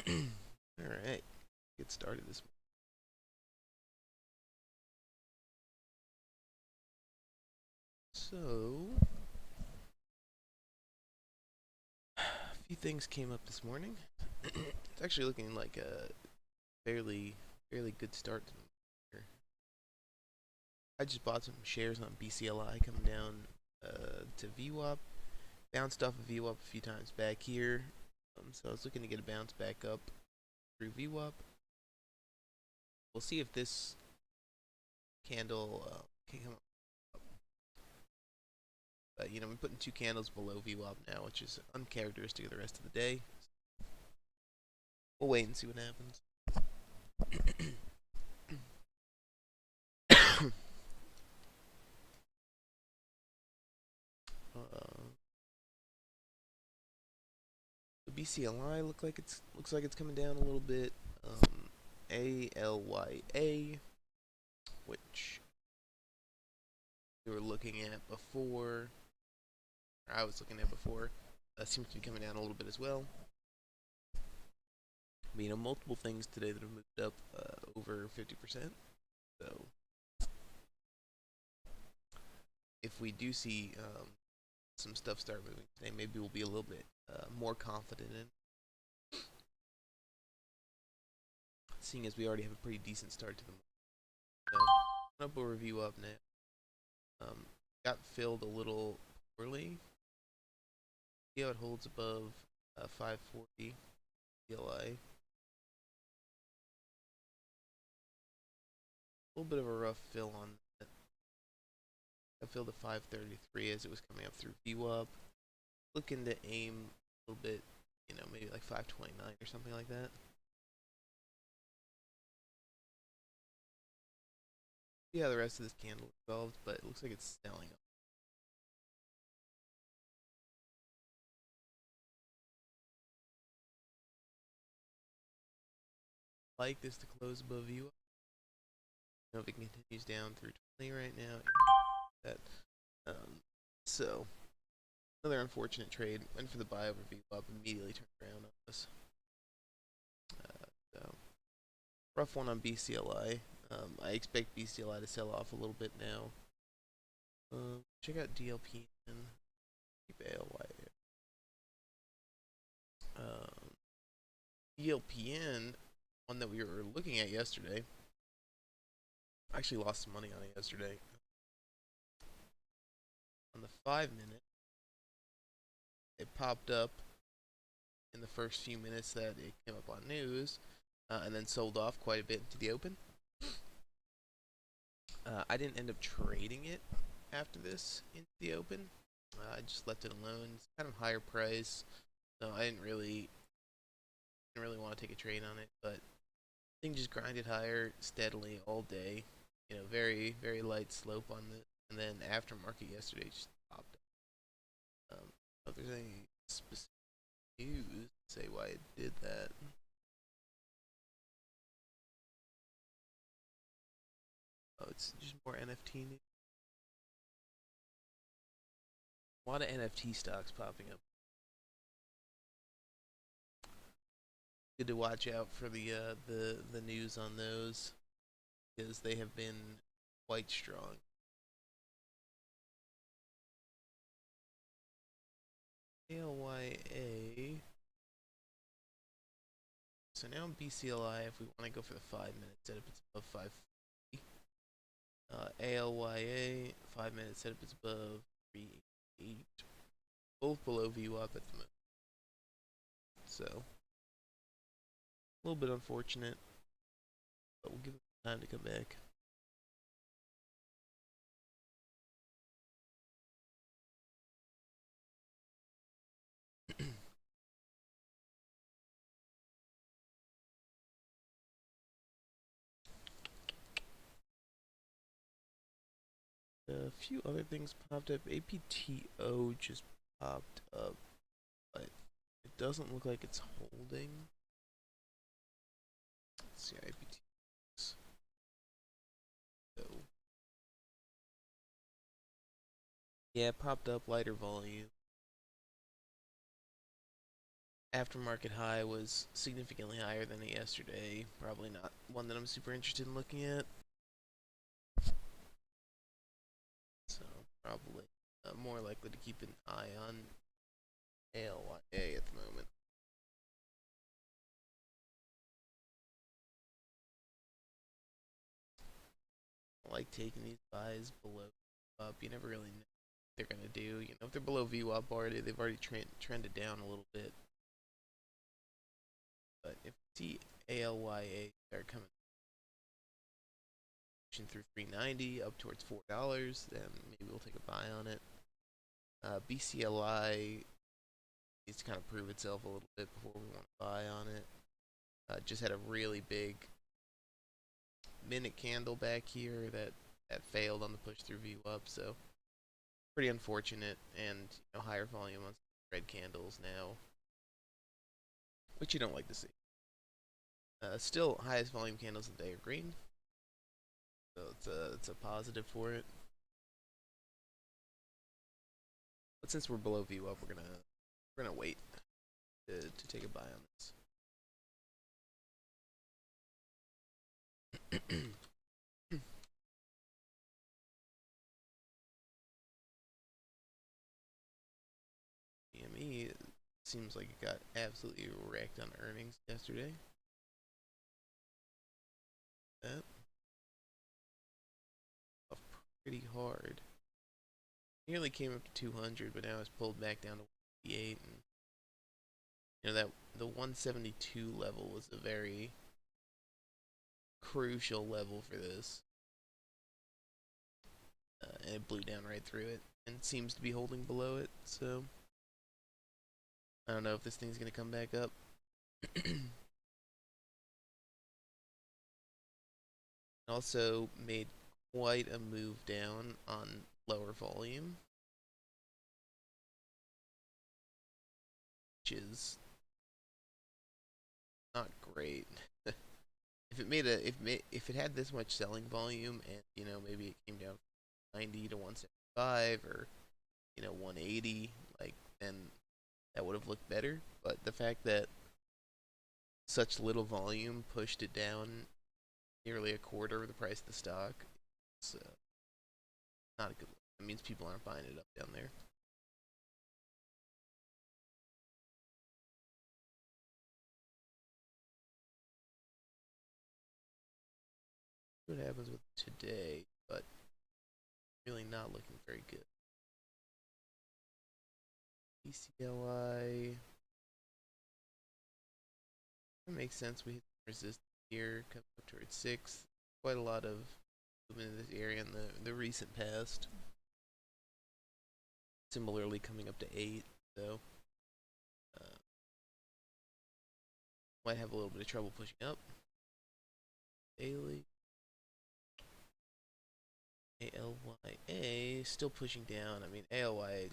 Alright, get started this morning. So, a few things came up this morning. It's actually looking like a fairly good start to the year. I just bought some shares on BCLI coming down to VWAP. Bounced off of VWAP a few times back here. So I was looking to get a bounce back up through VWAP. We'll see if this candle can come up. But, we're putting two candles below VWAP now, which is uncharacteristic of the rest of the day. We'll wait and see what happens. The BCLI looks like it's coming down a little bit. ALYA, which we were looking at before, or I was looking at before, seems to be coming down a little bit as well. Multiple things today that have moved up over 50%. So if we do see some stuff start moving today, maybe we'll be a little bit more confident in. Seeing as we already have a pretty decent start to the month. So, up over review up now. Got filled a little poorly. See how it holds above 540 PLI. A little bit of a rough fill on that. I filled at 533 as it was coming up through VWAP. Looking to aim a little bit, maybe like 529 or something like that. See how the rest of this candle resolved, but it looks like it's selling up. Like this to close above VWAP. If it continues down through 20 right now, that so another unfortunate trade. Went for the buy over VWAP, immediately turned around on us. So rough one on BCLI. I expect BCLI to sell off a little bit now. Check out DLPN. Keep ALY. DLPN, one that we were looking at yesterday. I actually lost some money on it yesterday. On the 5-minute, it popped up in the first few minutes that it came up on news, and then sold off quite a bit into the open. I didn't end up trading it after this into the open. I just left it alone. It's kind of higher price, so I didn't really want to take a trade on it. But thing just grinded higher steadily all day. Very light slope on this, and then aftermarket yesterday just popped up. If there's any specific news to say why it did that. Oh, it's just more NFT news. A lot of NFT stocks popping up. Good to watch out for the news on those, because they have been quite strong. ALYA. So now in BCLI, if we want to go for the 5-minute setup, it's above 550. ALYA, 5-minute setup is above 388. Both below VWAP at the moment. So, a little bit unfortunate, but we'll give it time to come back. A few other things popped up. APTO just popped up, but it doesn't look like it's holding. Let's see how APTO is. So, yeah, it popped up, lighter volume. aftermarket high was significantly higher than it yesterday. Probably not one that I'm super interested in looking at. So probably more likely to keep an eye on ALYA at the moment. I like taking these buys below up. You never really know what they're gonna do. You know, if they're below VWAP already, they've already trended down a little bit. But if you see ALYA start coming through 390 up towards $4, then maybe we'll take a buy on it. BCLI needs to kind of prove itself a little bit before we want to buy on it. Just had a really big minute candle back here that failed on the push through VWAP, so pretty unfortunate. And higher volume on red candles now, which you don't like to see. Still, highest volume candles of the day are green, so it's a positive for it. But since we're below VWAP, we're gonna wait to take a buy on this. PME seems like it got absolutely wrecked on earnings yesterday. That off pretty hard. Nearly came up to 200, but now it's pulled back down to 188. And that the 172 level was a very crucial level for this, and it blew down right through it, and seems to be holding below it. So I don't know if this thing's gonna come back up. Also made quite a move down on lower volume, which is not great. If it had this much selling volume, and maybe it came down 90 to 175, or 180, like, then that would have looked better. But the fact that such little volume pushed it down nearly a quarter of the price of the stock, it's not a good look. It means people aren't buying it up down there. See what happens with today, but really not looking very good. ECLI. It makes sense. We hit resist here, coming up towards 6. Quite a lot of movement in this area in the recent past. Similarly, coming up to 8, so might have a little bit of trouble pushing up. Daily. ALYA still pushing down. I mean, ALYA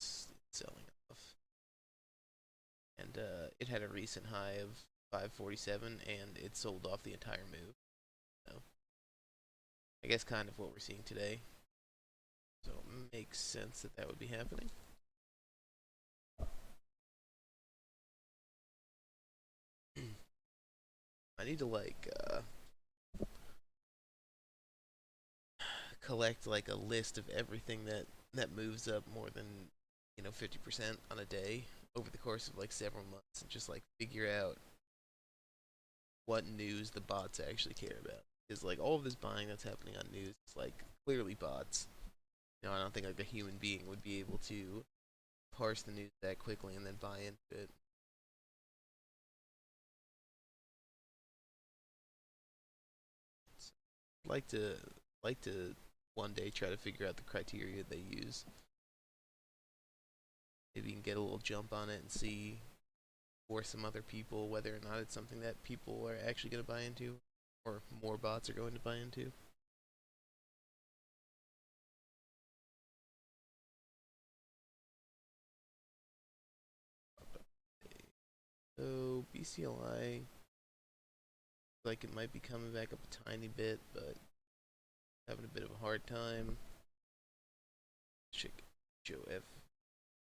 just selling off. And it had a recent high of 547, and it sold off the entire move. So I guess kind of what we're seeing today. So it makes sense that that would be happening. I need to collect like a list of everything that moves up more than 50% on a day over the course of like several months, and just like figure out what news the bots actually care about. Because like all of this buying that's happening on news is like clearly bots. I don't think like a human being would be able to parse the news that quickly and then buy into it. So, like to one day try to figure out the criteria they use. Maybe you can get a little jump on it and see for some other people whether or not it's something that people are actually going to buy into, or more bots are going to buy into. So BCLI, like it might be coming back up a tiny bit, but having a bit of a hard time. Check Joe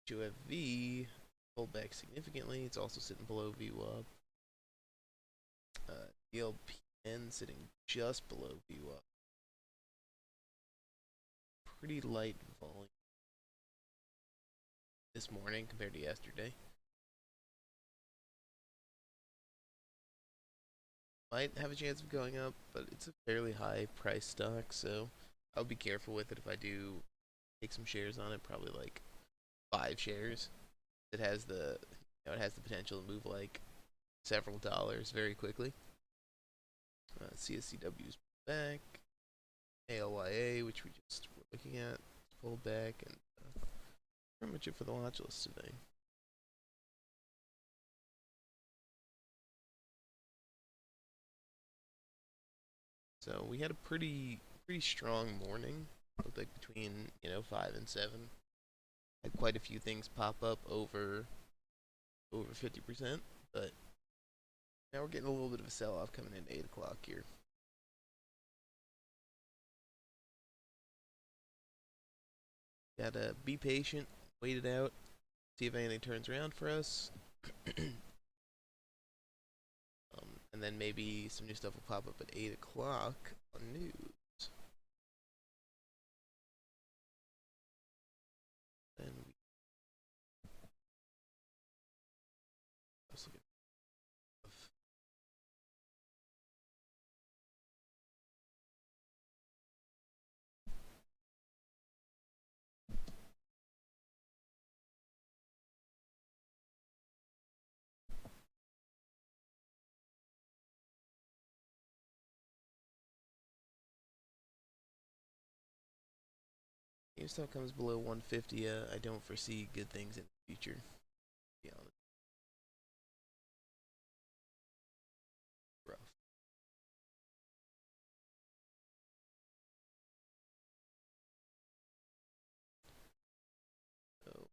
FV. pulled back significantly. It's also sitting below VWAP. DLPN sitting just below VWAP. Pretty light volume this morning compared to yesterday. Might have a chance of going up, but it's a fairly high price stock, so I'll be careful with it if I do take some shares on it. Probably like 5 shares. It has it has the potential to move like several dollars very quickly. CSCW's back. ALYA, which we just were looking at, pulled back, and pretty much it for the watch list today. So we had a pretty strong morning. Looked like between 5 and 7. Had quite a few things pop up over 50%, but now we're getting a little bit of a sell-off coming in 8 o'clock here. Gotta be patient, wait it out, see if anything turns around for us. And then maybe some new stuff will pop up at 8 o'clock on news. Then we also get GameStop comes below 150. I don't foresee good things in the future, to be honest. Rough. So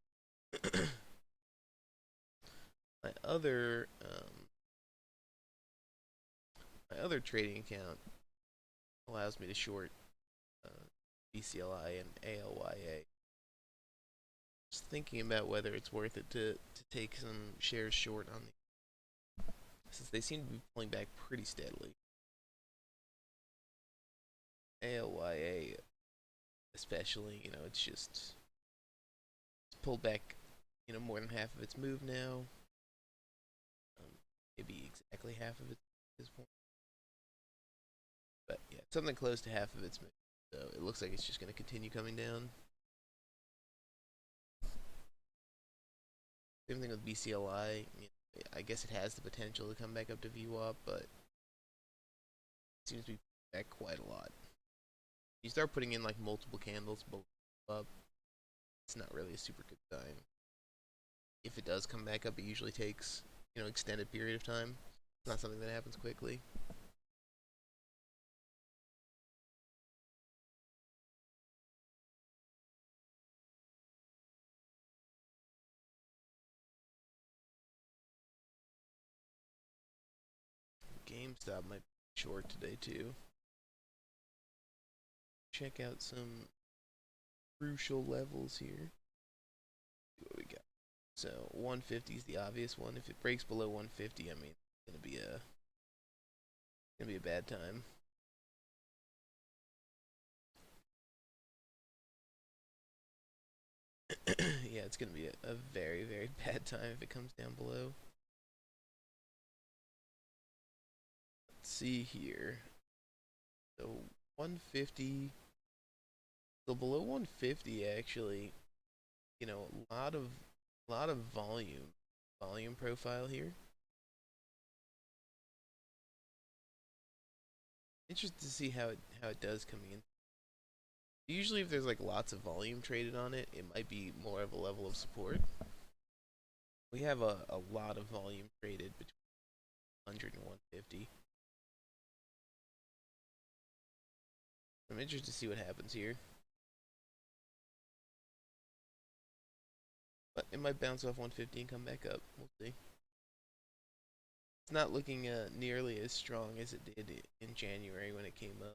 my other trading account allows me to short BCLI and ALYA. Just thinking about whether it's worth it to take some shares short on the, since they seem to be pulling back pretty steadily. ALYA especially, it's pulled back, more than half of its move now. Maybe exactly half of it at this point. But yeah, something close to half of its move. So it looks like it's just going to continue coming down. Same thing with BCLI. I guess it has the potential to come back up to VWAP, but it seems to be back quite a lot. You start putting in like multiple candles below up, it's not really a super good sign. If it does come back up, it usually takes extended period of time. It's not something that happens quickly. GameStop might be short today too. Check out some crucial levels here. See what we got. So 150 is the obvious one. If it breaks below 150, I mean, it's gonna be a bad time. Yeah, it's gonna be a very bad time if it comes down below. Let's see here. So 150. So below 150, actually, a lot of volume profile here. Interested to see how it does coming in. Usually, if there's like lots of volume traded on it, it might be more of a level of support. We have a lot of volume traded between 100 and 150. I'm interested to see what happens here. But it might bounce off 150 and come back up. We'll see. It's not looking nearly as strong as it did in January when it came up.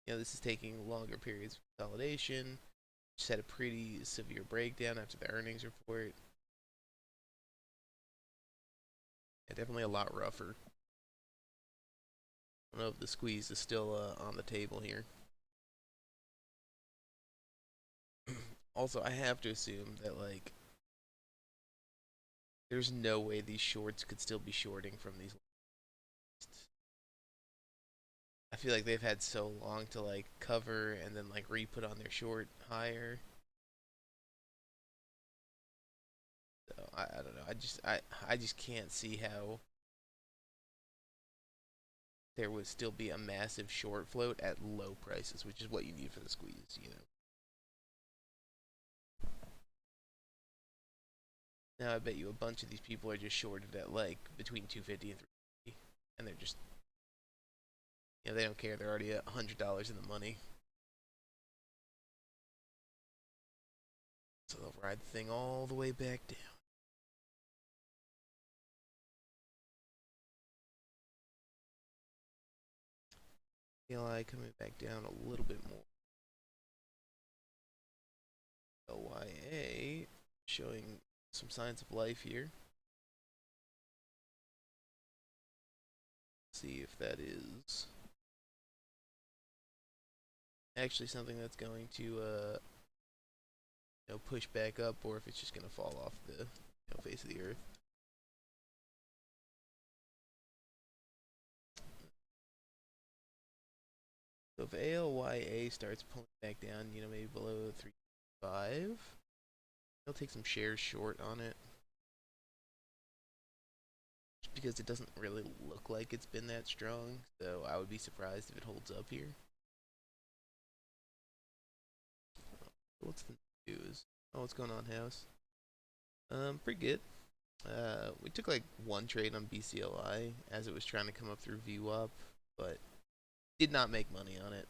This is taking longer periods of consolidation. Just had a pretty severe breakdown after the earnings report. Yeah, definitely a lot rougher. I don't know if the squeeze is still on the table here. Also, I have to assume that like there's no way these shorts could still be shorting from these lists. I feel like they've had so long to like cover and then like re-put on their short higher. So I don't know. I just can't see how there would still be a massive short float at low prices, which is what you need for the squeeze, you know. Now I bet you a bunch of these people are just shorted at like between 250 and 350, and they're just they don't care. They're already $100 in the money, so they'll ride the thing all the way back down. LI coming back down a little bit more. LYA showing some signs of life here. See if that is actually something that's going to push back up, or if it's just going to fall off the face of the earth. So if ALYA starts pulling back down, maybe below 3.5, he'll take some shares short on it. Just because it doesn't really look like it's been that strong, so I would be surprised if it holds up here. What's the news? Oh, what's going on, House? Pretty good. We took like one trade on BCLI as it was trying to come up through VWAP, but did not make money on it.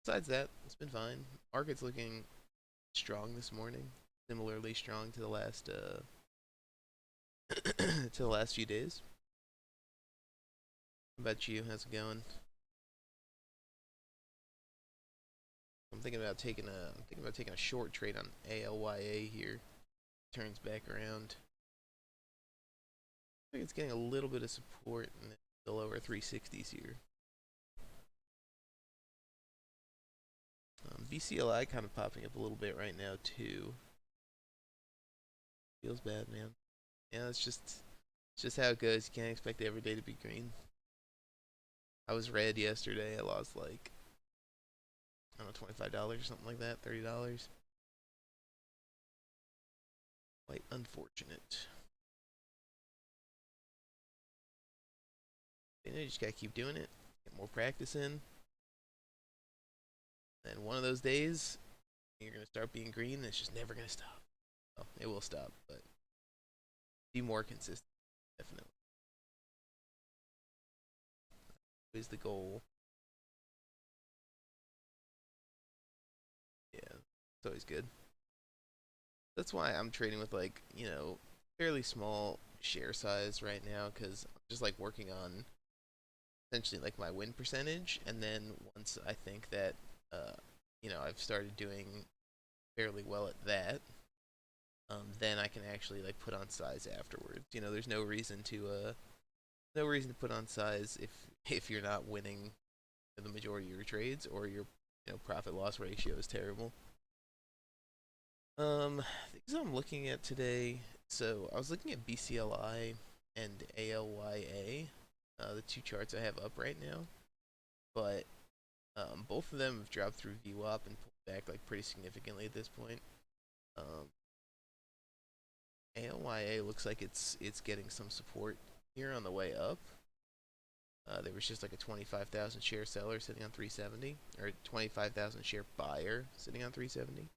Besides that, it's been fine. Market's looking strong this morning, similarly strong to the last to the last few days. How about you? How's it going? I'm thinking about taking a short trade on ALYA here. Turns back around. I think it's getting a little bit of support in the lower 360s here. BCLI kind of popping up a little bit right now too. Feels bad, man. Yeah, it's just how it goes. You can't expect every day to be green. I was red yesterday. I lost like I don't know $25 or something like that, $30. Quite unfortunate. You just gotta keep doing it. Get more practice in. And one of those days, you're gonna start being green. And it's just never gonna stop. Well, it will stop, but be more consistent. Definitely is the goal. Yeah, it's always good. That's why I'm trading with like fairly small share size right now because I'm just like working on essentially like my win percentage, and then once I think that I've started doing fairly well at that, then I can actually like put on size afterwards. There's no reason to put on size if you're not winning the majority of your trades or your profit loss ratio is terrible. Things I'm looking at today. So I was looking at BCLI and ALYA, the two charts I have up right now, but both of them have dropped through VWAP and pulled back like pretty significantly at this point. Um, ALYA looks like it's getting some support here on the way up. There was just like a 25,000 share seller sitting on 370, or 25,000 share buyer sitting on 370.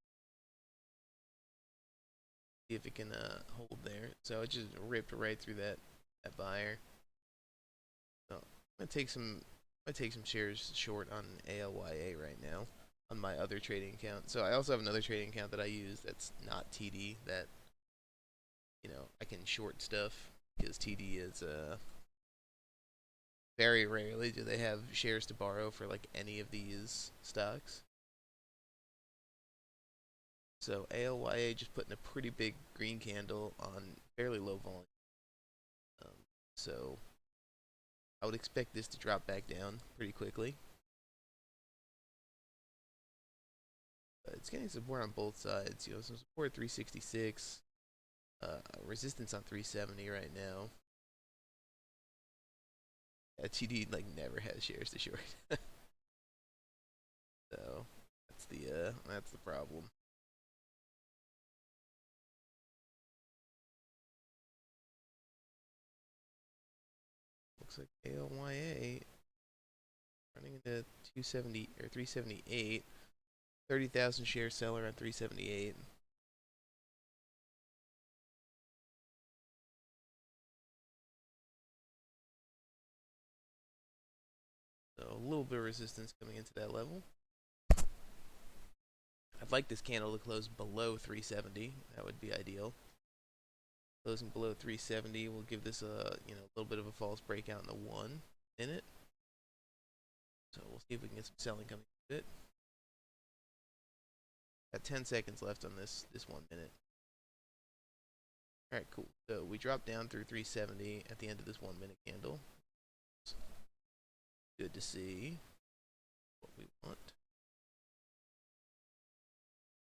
See if it can hold there. So it just ripped right through that buyer. So I'm gonna take some shares short on ALYA right now on my other trading account. So I also have another trading account that I use that's not TD that I can short stuff because TD is very rarely do they have shares to borrow for like any of these stocks. So ALYA just putting a pretty big green candle on fairly low volume. So I would expect this to drop back down pretty quickly. But it's getting support on both sides. Some support at 366, resistance on 370 right now. Yeah, TD like never has shares to short, so that's the problem. Looks like ALYA running into 270 or 378. 30,000 share seller on 378. So a little bit of resistance coming into that level. I'd like this candle to close below 370. That would be ideal. Closing below 370 will give this a little bit of a false breakout in the 1 minute. So we'll see if we can get some selling coming into it. Got 10 seconds left on this 1 minute. All right, cool. So we dropped down through 370 at the end of this 1 minute candle. Good to see what we want.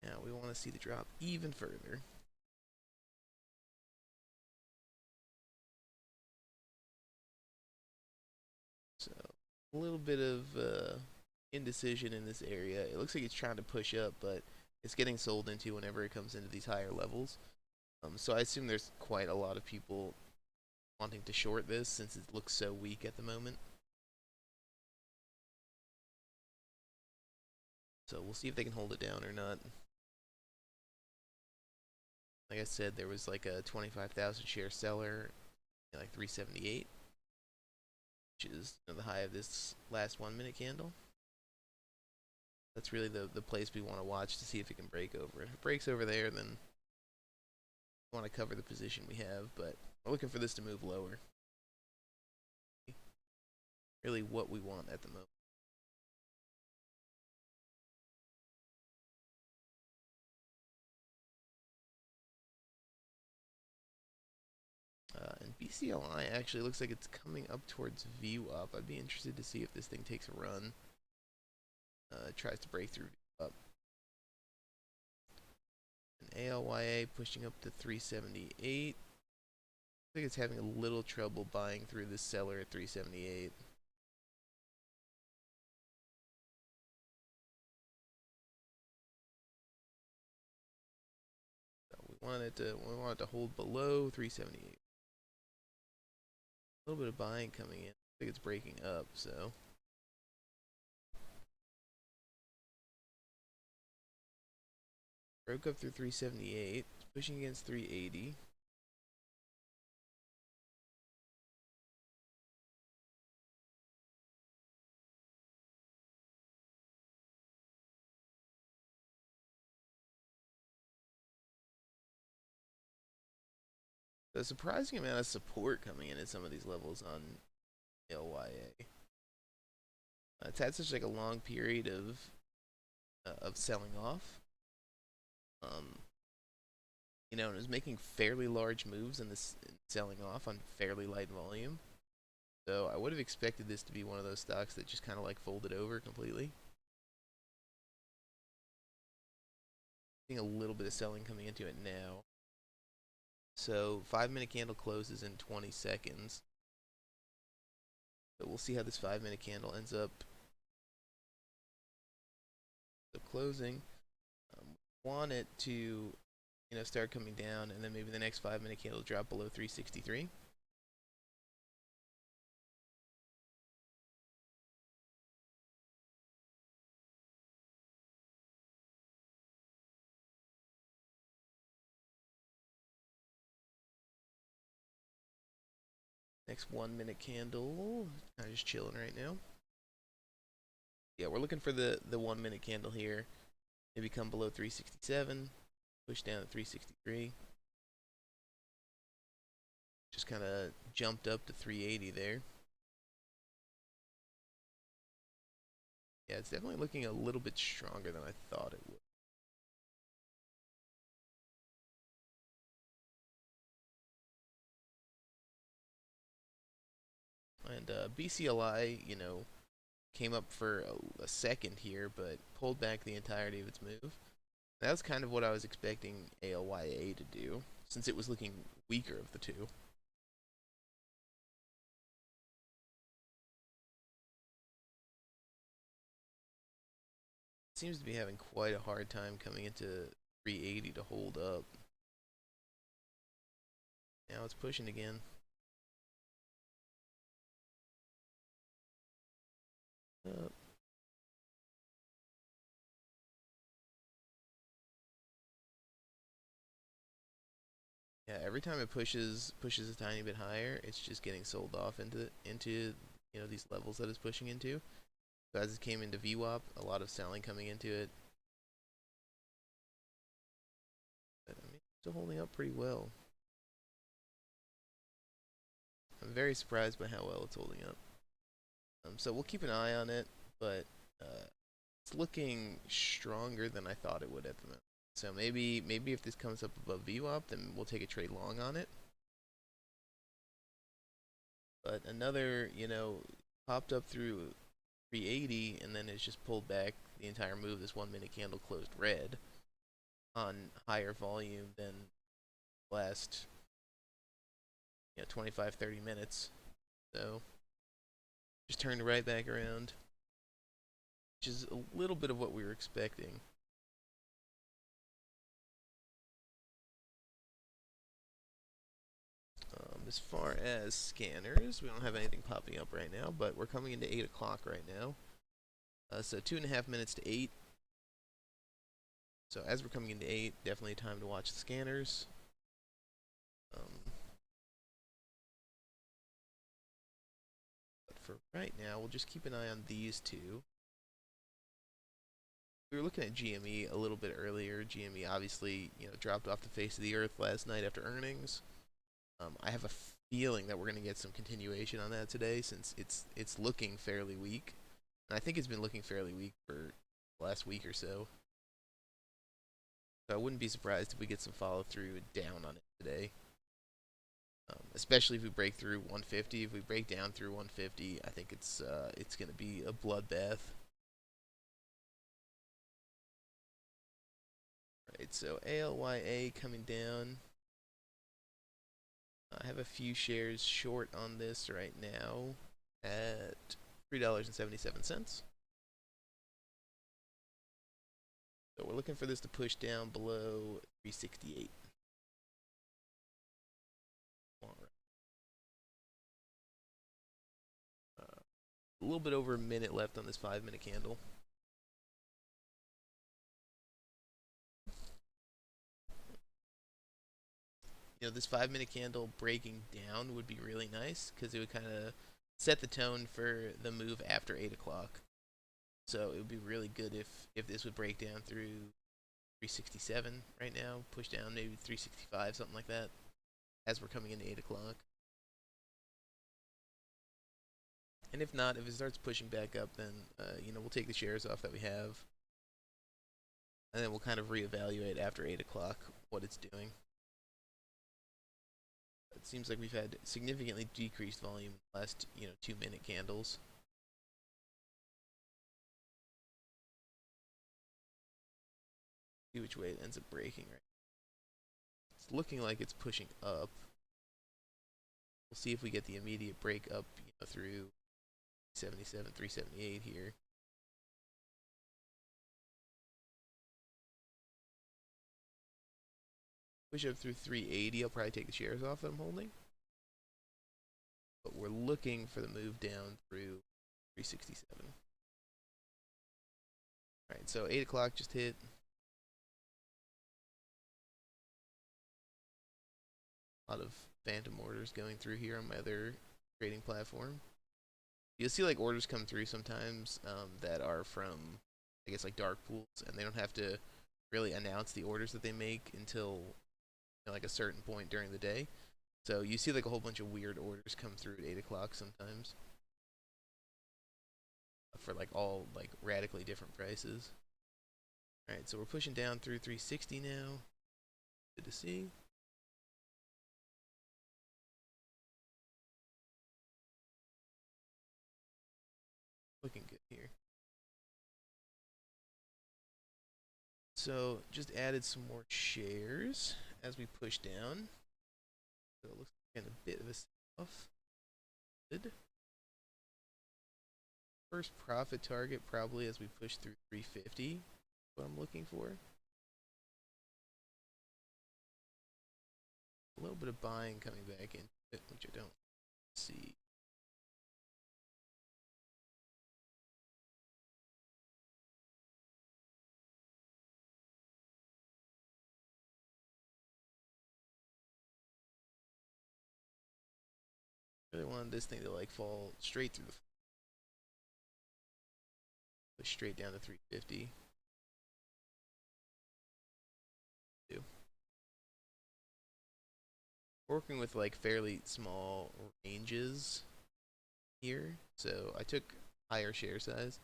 Now we want to see the drop even further. So a little bit of indecision in this area. It looks like it's trying to push up, but it's getting sold into whenever it comes into these higher levels. So I assume there's quite a lot of people wanting to short this since it looks so weak at the moment. So we'll see if they can hold it down or not. Like I said, there was like a 25,000 share seller, like 378, which is the high of this last 1 minute candle. That's really the place we want to watch to see if it can break over. If it breaks over there, then we want to cover the position we have, but we're looking for this to move lower. Really what we want at the moment. And BCLI actually looks like it's coming up towards view up. I'd be interested to see if this thing takes a run. Tries to break through view up. And ALYA pushing up to 378. I think it's having a little trouble buying through this seller at 378. So we want it to hold below 378. A little bit of buying coming in. I think it's breaking up, so broke up through 378. It's pushing against 380. A surprising amount of support coming in at some of these levels on LYA. It's had such like a long period of selling off. Um, and it was making fairly large moves in this selling off on fairly light volume. So I would have expected this to be one of those stocks that just kind of like folded over completely. Seeing a little bit of selling coming into it now. So 5 minute candle closes in 20 seconds. So we'll see how this 5 minute candle ends up closing. Want it to start coming down, and then maybe the next 5 minute candle drop below 363. Next 1 minute candle, I'm just chilling right now. Yeah, we're looking for the 1 minute candle here. Maybe come below 367, push down to 363. Just kind of jumped up to 380 there. Yeah, it's definitely looking a little bit stronger than I thought it would. And BCLI, came up for a second here, but pulled back the entirety of its move. That was kind of what I was expecting ALYA to do, since it was looking weaker of the two. It seems to be having quite a hard time coming into 380 to hold up. Now it's pushing again. Up. Yeah, every time it pushes a tiny bit higher, it's just getting sold off into these levels that it's pushing into. So as it came into VWAP, a lot of selling coming into it. But I mean, still holding up pretty well. I'm very surprised by how well it's holding up. So we'll keep an eye on it, but it's looking stronger than I thought it would at the moment. So maybe if this comes up above VWAP, then we'll take a trade long on it. But another, popped up through 380 and then it's just pulled back the entire move. This 1 minute candle closed red on higher volume than last 25-30 minutes. So just turned right back around, which is a little bit of what we were expecting. As far as scanners, we don't have anything popping up right now, but we're coming into 8 o'clock right now. So 2.5 minutes to 8. So as we're coming into 8, definitely time to watch the scanners. But for right now, we'll just keep an eye on these two. We were looking at GME a little bit earlier. GME obviously, dropped off the face of the earth last night after earnings. I have a feeling that we're going to get some continuation on that today, since it's looking fairly weak, and I think it's been looking fairly weak for the last week or so. So I wouldn't be surprised if we get some follow through down on it today. Especially if we break through 150. If we break down through 150, I think it's going to be a bloodbath. Right, so ALYA coming down. I have a few shares short on this right now at $3.77. So we're looking for this to push down below 368. A little bit over a minute left on this 5 minute candle. This 5 minute candle breaking down would be really nice, because it would kind of set the tone for the move after 8 o'clock. So it would be really good if this would break down through 367 right now, push down maybe 365, something like that, as we're coming into 8 o'clock. And if not, if it starts pushing back up, then we'll take the shares off that we have, and then we'll kind of reevaluate after 8 o'clock what it's doing. It seems like we've had significantly decreased volume in the last 2 minute candles. See which way it ends up breaking right. It's looking like it's pushing up. We'll see if we get the immediate break up through 77, 378 here. Push up through 380. I'll probably take the shares off that I'm holding. But we're looking for the move down through 367. Alright, so 8 o'clock just hit. A lot of phantom orders going through here on my other trading platform. You'll see like orders come through sometimes that are from, I guess, like dark pools, and they don't have to really announce the orders that they make until like a certain point during the day. So you see like a whole bunch of weird orders come through at 8 o'clock sometimes for like all like radically different prices. Alright, so we're pushing down through 360 now. Good to see. So just added some more shares as we push down. So it looks like a bit of a sell-off. Good. First profit target probably as we push through 350. What I'm looking for. A little bit of buying coming back into it, which I don't see. Really wanted this thing to like fall straight through the push straight down to 350. Working with like fairly small ranges here, so I took higher share size.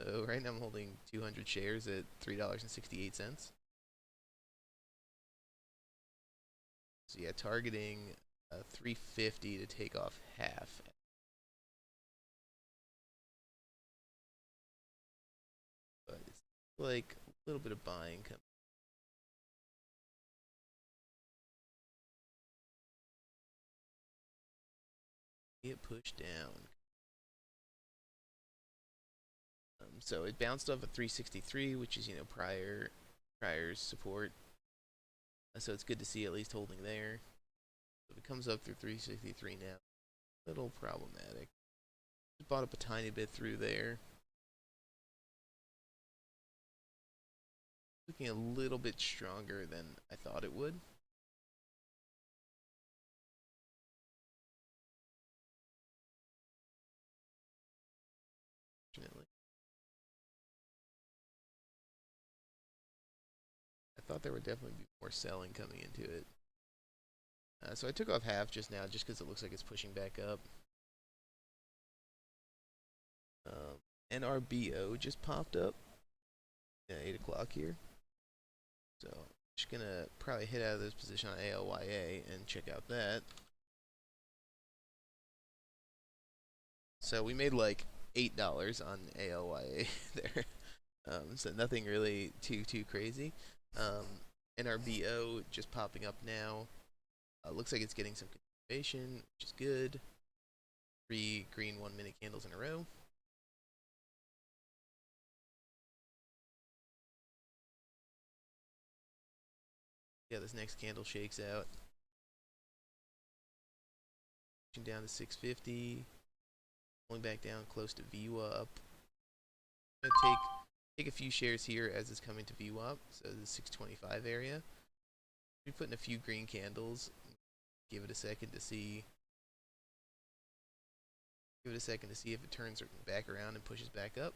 So right now I'm holding 200 shares at $3.68. So yeah, targeting 350 to take off half. But it's like a little bit of buying coming. Get pushed down. So it bounced off at 363, which is prior support. So it's good to see at least holding there. If it comes up through 363 now, a little problematic. Just bought up a tiny bit through there. Looking a little bit stronger than I thought it would. Fortunately, I thought there would definitely be more selling coming into it. So I took off half just now, just because it looks like it's pushing back up. NRBO just popped up at 8 o'clock here. So just gonna probably hit out of this position on ALYA and check out that. So we made like $8 on ALYA there. So nothing really too crazy. NRBO just popping up now. Looks like it's getting some continuation, which is good. 3 green 1 minute candles in a row. Yeah, this next candle shakes out. Down to 650. Pulling back down close to VWAP. I'm gonna take a few shares here as it's coming to VWAP, so the 625 area. We're putting a few green candles. Give it a second to see. Give it a second to see if it turns back around and pushes back up.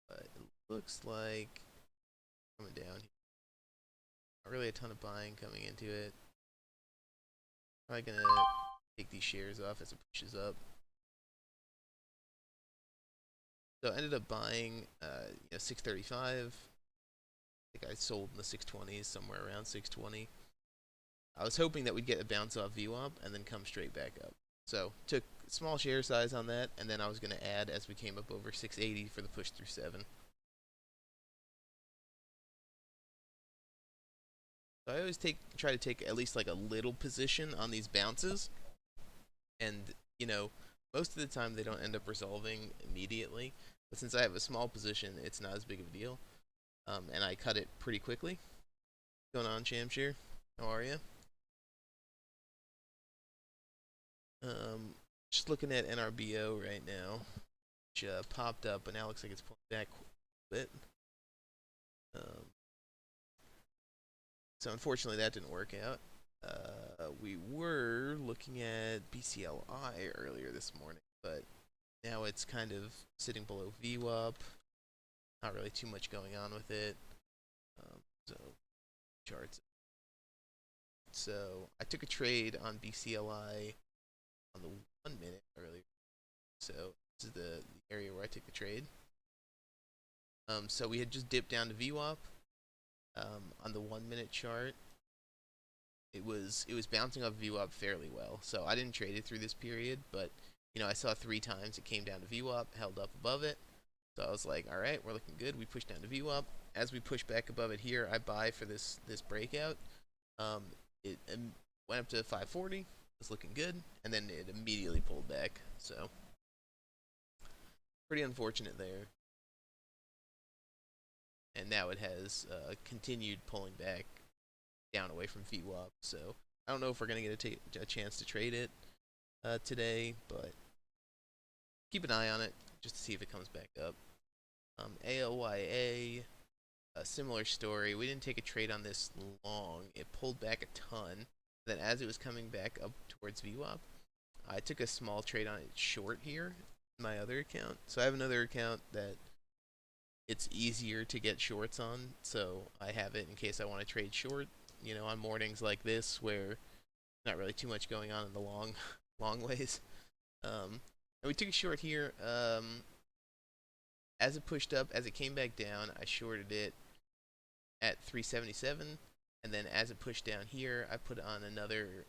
But it looks like coming down here. Not really a ton of buying coming into it. Probably gonna take these shares off as it pushes up. So I ended up buying 635. I think I sold in the 620s, somewhere around 620. I was hoping that we'd get a bounce off VWAP and then come straight back up. So took small share size on that, and then I was going to add as we came up over 680 for the push through 7. So I always try to take at least like a little position on these bounces, and most of the time they don't end up resolving immediately. But since I have a small position, it's not as big of a deal, and I cut it pretty quickly. What's going on, Shamshir? How are you? Just looking at NRBO right now, which popped up, but now looks like it's pulling back a bit. So unfortunately, that didn't work out. We were looking at BCLI earlier this morning, but now it's kind of sitting below VWAP. Not really too much going on with it. So charts. So I took a trade on BCLI on the 1 minute earlier. So this is the area where I took the trade. So we had just dipped down to VWAP. On the 1 minute chart, it was bouncing off VWAP fairly well. So I didn't trade it through this period, but I saw 3 times it came down to VWAP, held up above it, So I was like, all right, we're looking good. We push down to VWAP. As we push back above it here, I buy for this breakout. Um, it went up to 540. Was looking good, and then it immediately pulled back. So pretty unfortunate there. And now it has continued pulling back down away from VWAP. So I don't know if we're gonna get a chance to trade it today, but keep an eye on it just to see if it comes back up. ALYA, a similar story. We didn't take a trade on this long. It pulled back a ton. Then as it was coming back up towards VWAP, I took a small trade on it short here in my other account. So I have another account that it's easier to get shorts on, so I have it in case I want to trade short, on mornings like this where not really too much going on in the long ways. And we took a short here. As it pushed up, as it came back down, I shorted it at 377, and then as it pushed down here, I put on another.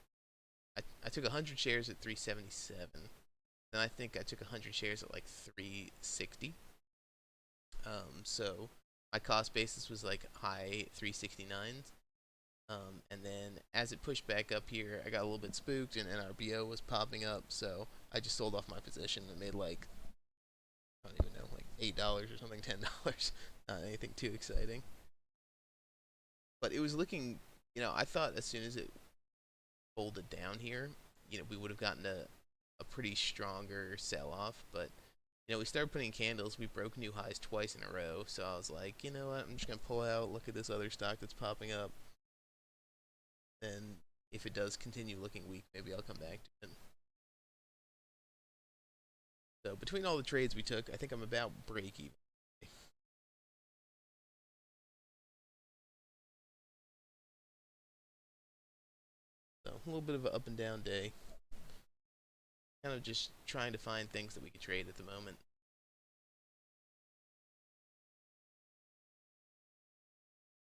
I took 100 shares at 377. Then I think I took 100 shares at like 360. So my cost basis was like high 369s. And then as it pushed back up here, I got a little bit spooked, and NRBO was popping up, so I just sold off my position and made like, I don't even know, like $8 or something, $10. Not anything too exciting. But it was looking, I thought as soon as it folded down here, we would have gotten a pretty stronger sell off, but we started putting candles. We broke new highs twice in a row. So I was like, you know what? I'm just going to pull out, look at this other stock that's popping up. And if it does continue looking weak, maybe I'll come back to it. So between all the trades we took, I think I'm about break even. So a little bit of an up and down day. Kind of just trying to find things that we could trade at the moment.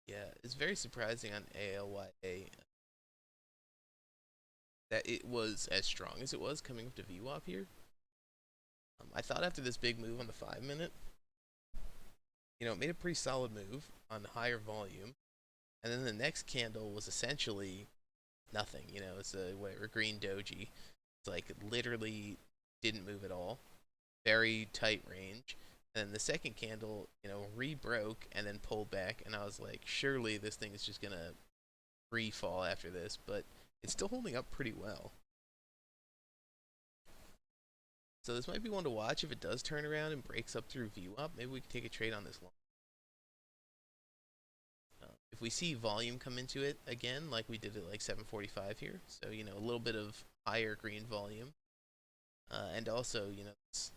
Yeah, it's very surprising on ALYA that it was as strong as it was coming up to VWAP here. I thought after this big move on the 5-minute, it made a pretty solid move on the higher volume. And then the next candle was essentially nothing. It's a whatever green doji. It's like literally didn't move at all. Very tight range. And then the second candle, re-broke and then pulled back. And I was like, surely this thing is just gonna free fall after this, but it's still holding up pretty well. So this might be one to watch if it does turn around and breaks up through VWAP. Maybe we can take a trade on this long. If we see volume come into it again, like we did at like 745 here, so a little bit of higher green volume, and also it's,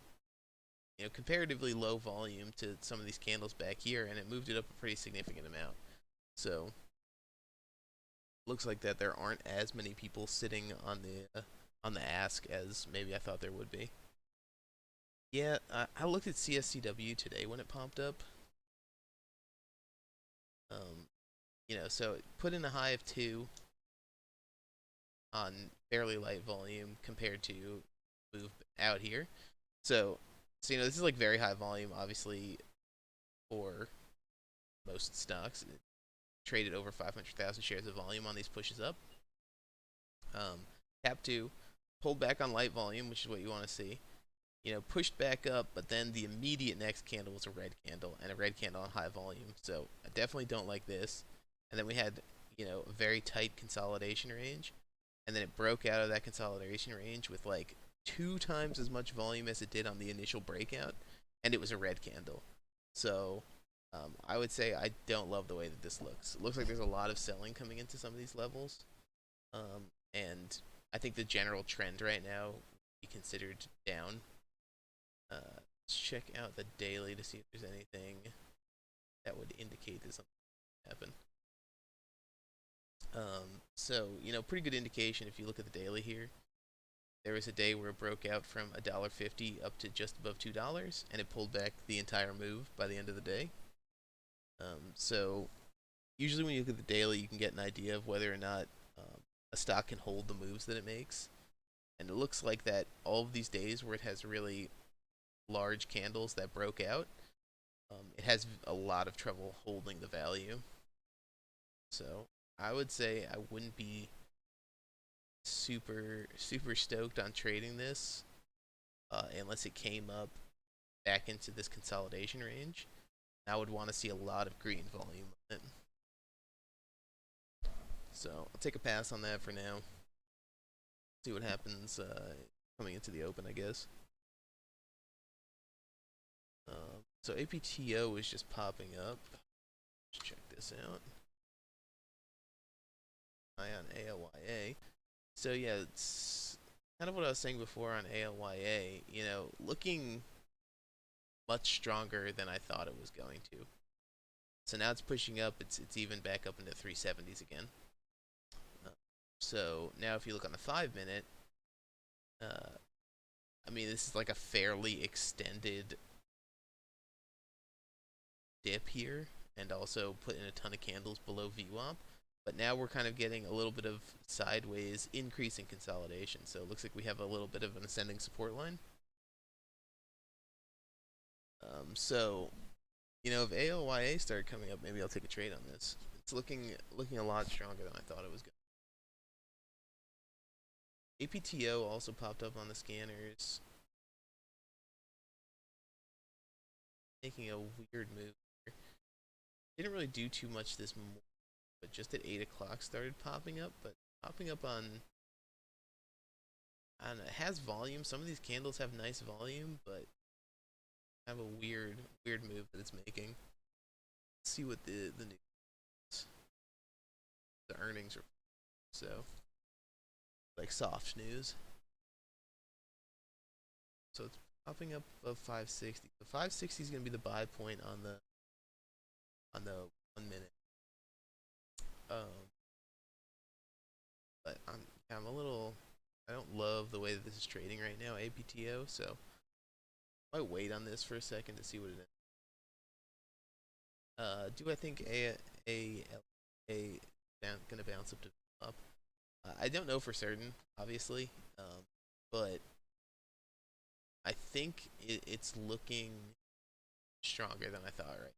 comparatively low volume to some of these candles back here, and it moved it up a pretty significant amount. So looks like that there aren't as many people sitting on the ask as maybe I thought there would be. Yeah, I looked at CSCW today when it popped up. So it put in a high of 2 on fairly light volume compared to move out here. So this is like very high volume, obviously, for most stocks. It traded over 500,000 shares of volume on these pushes up. Tap 2, pulled back on light volume, which is what you want to see. Pushed back up, but then the immediate next candle was a red candle, and a red candle on high volume. So I definitely don't like this. And then we had, a very tight consolidation range, and then it broke out of that consolidation range with like 2 times as much volume as it did on the initial breakout, and it was a red candle. So I would say I don't love the way that this looks. It looks like there's a lot of selling coming into some of these levels, and I think the general trend right now would be considered down. Let's check out the daily to see if there's anything that would indicate that something happened. So pretty good indication if you look at the daily here. There was a day where it broke out from $1.50 up to just above $2, and it pulled back the entire move by the end of the day. So usually when you look at the daily, you can get an idea of whether or not a stock can hold the moves that it makes. And it looks like that all of these days where it has really large candles that broke out, It has a lot of trouble holding the value. So I would say I wouldn't be super stoked on trading this unless it came up back into this consolidation range. I would want to see a lot of green volume on it. So I'll take a pass on that for now. See what happens coming into the open, I guess. So APTO is just popping up. Let's check this out. On ALYA. So yeah, it's kind of what I was saying before on ALYA. You know, looking much stronger than I thought it was going to. So now it's pushing up. It's even back up into 370s again. Uh, so now if you look on the 5 minute, uh, I mean this is like a fairly extended dip here, and also put in a ton of candles below VWAP. But now we're kind of getting a little bit of sideways increase in consolidation. So it looks like we have a little bit of an ascending support line. So, you know, if ALYA started coming up, maybe I'll take a trade on this. It's looking a lot stronger than I thought it was going. APTO also popped up on the scanners, making a weird move here. Didn't really do too much this morning, but just at 8 o'clock started popping up. But popping up on, I don't know, it has volume. Some of these candles have nice volume, but have a weird move that it's making. Let's see what the news, the earnings are. So like soft news. So it's popping up above 560. The 560 is going to be the buy point on the 1 minute. Um, but I'm a little. I don't love the way that this is trading right now, APTO. So I might wait on this for a second to see what it is. Do I think a going to bounce up? I don't know for certain, obviously, but I think it's looking stronger than I thought. Right,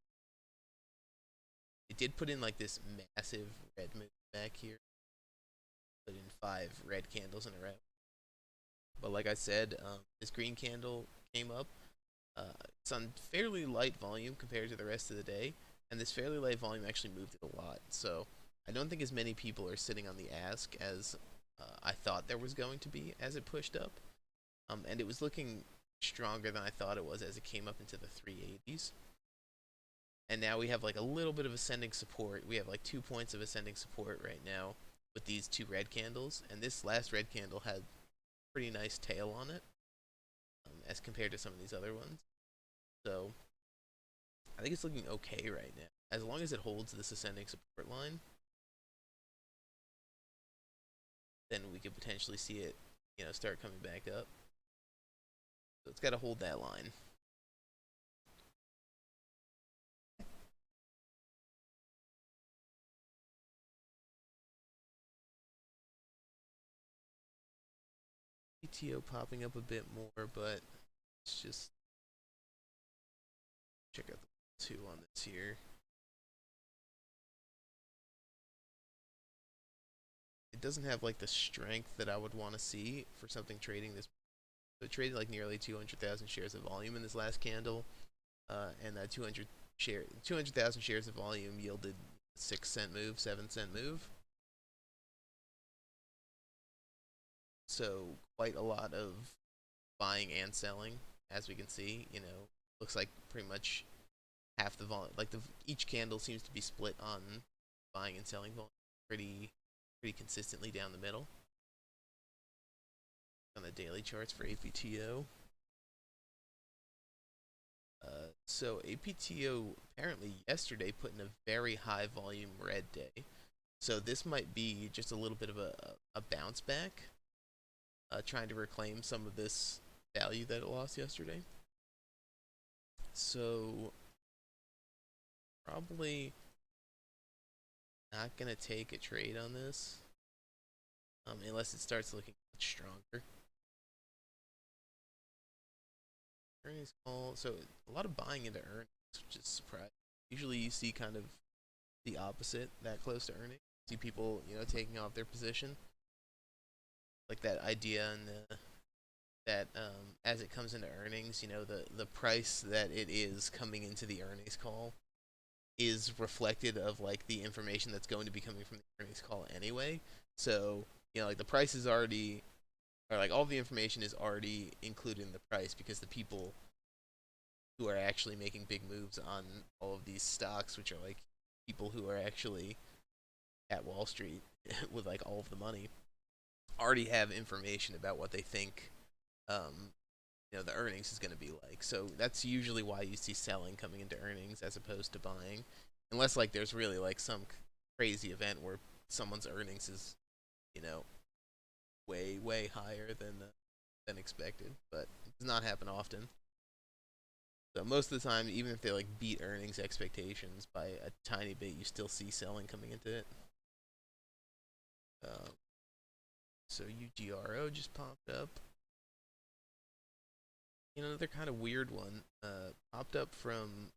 it did put in like this massive red move back here, put in 5 red candles in a row. But like I said, this green candle came up. It's on fairly light volume compared to the rest of the day, and this fairly light volume actually moved it a lot. So I don't think as many people are sitting on the ask as I thought there was going to be as it pushed up. And it was looking stronger than I thought it was as it came up into the 380s. And now we have like a little bit of ascending support. We have like 2 points of ascending support right now with these 2 red candles, and this last red candle had pretty nice tail on it as compared to some of these other ones. So I think it's looking okay right now. As long as it holds this ascending support line, then we could potentially see it, you know, start coming back up. So it's got to hold that line. PTO popping up a bit more, but it's just check out the 2 on this here. It doesn't have like the strength that I would want to see for something trading this. So it traded like nearly 200,000 shares of volume in this last candle, and that 200,000 shares of volume yielded 6 cent move, 7 cent move. So quite a lot of buying and selling, as we can see. You know, looks like pretty much half the volume. Like each candle seems to be split on buying and selling volume pretty consistently down the middle. On the daily charts for APTO. So APTO apparently yesterday put in a very high volume red day. So this might be just a little bit of a bounce back, trying to reclaim some of this value that it lost yesterday. So probably not going to take a trade on this unless it starts looking much stronger. Earnings call. So a lot of buying into earnings. which is surprising. Usually you see kind of the opposite that close to earnings. See people, taking off their position, like that idea and that as it comes into earnings, the price that it is coming into the earnings call is reflected of like the information that's going to be coming from the earnings call anyway. So like the price is already, or like all the information is already included in the price because the people who are actually making big moves on all of these stocks, which are like people who are actually at Wall Street with like all of the money, already have information about what they think um, the earnings is going to be like. So that's usually why you see selling coming into earnings as opposed to buying, unless like there's really like some crazy event where someone's earnings is you know way higher than expected, but it does not happen often. So most of the time, even if they like beat earnings expectations by a tiny bit, you still see selling coming into it. Um, so UGRO just popped up. Another kind of weird one. Popped up from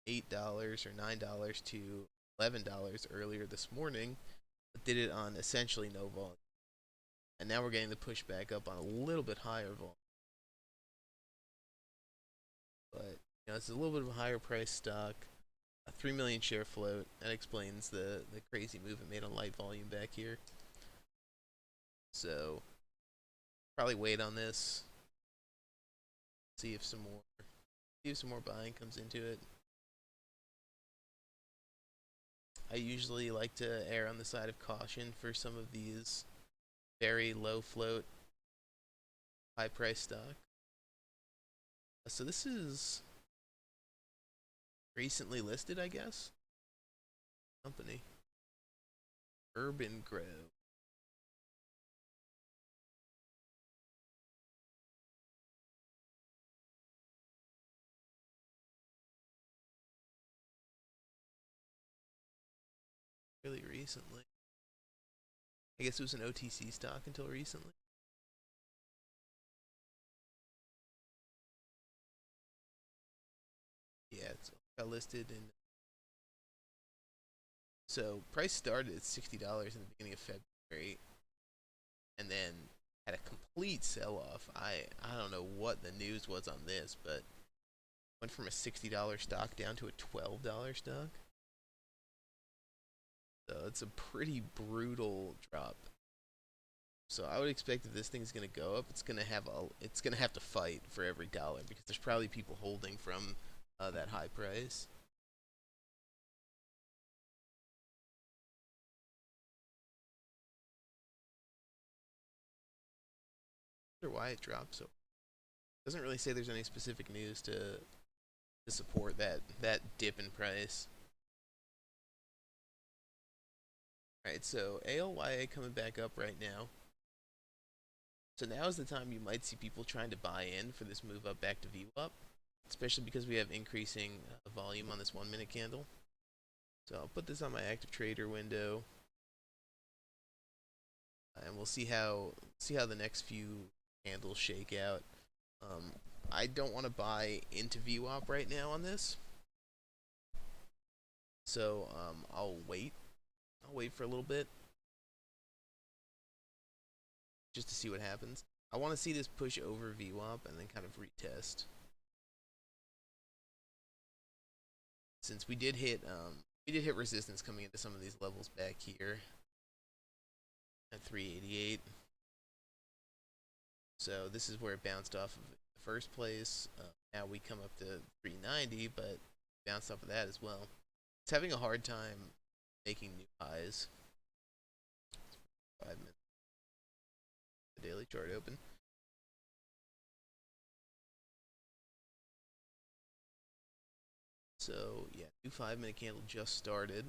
$8 or $9 to $11 earlier this morning, but did it on essentially no volume. And now we're getting the push back up on a little bit higher volume. But it's a little bit of a higher price stock. A 3 million share float. That explains the crazy move it made on light volume back here. So probably wait on this. See if some more buying comes into it. I usually like to err on the side of caution for some of these very low float, high price stock. So this is recently listed, I guess. Company Urban Grow. Really recently. I guess it was an OTC stock until recently. Yeah, it's got listed in. So price started at $60 in the beginning of February, and then had a complete sell-off. I don't know what the news was on this, but went from a $60 stock down to a $12 stock. So it's a pretty brutal drop. So I would expect if this thing's gonna go up, it's gonna have to fight for every dollar because there's probably people holding from that high price. I wonder why it dropped so. It doesn't really say there's any specific news to support that dip in price. All right, so ALYA coming back up right now. So now is the time you might see people trying to buy in for this move up back to VWAP, especially because we have increasing volume on this 1 minute candle. So I'll put this on my active trader window, and we'll see how the next few candles shake out. Um, I don't want to buy into VWAP right now on this, so I'll wait. I'll wait for a little bit just to see what happens. I want to see this push over VWAP and then kind of retest. Since we did hit resistance coming into some of these levels back here at 388. So this is where it bounced off of the first place. Now we come up to 390, but bounced off of that as well. It's having a hard time making new highs. 5 minutes. The daily chart open. So yeah, new 5 minute candle just started.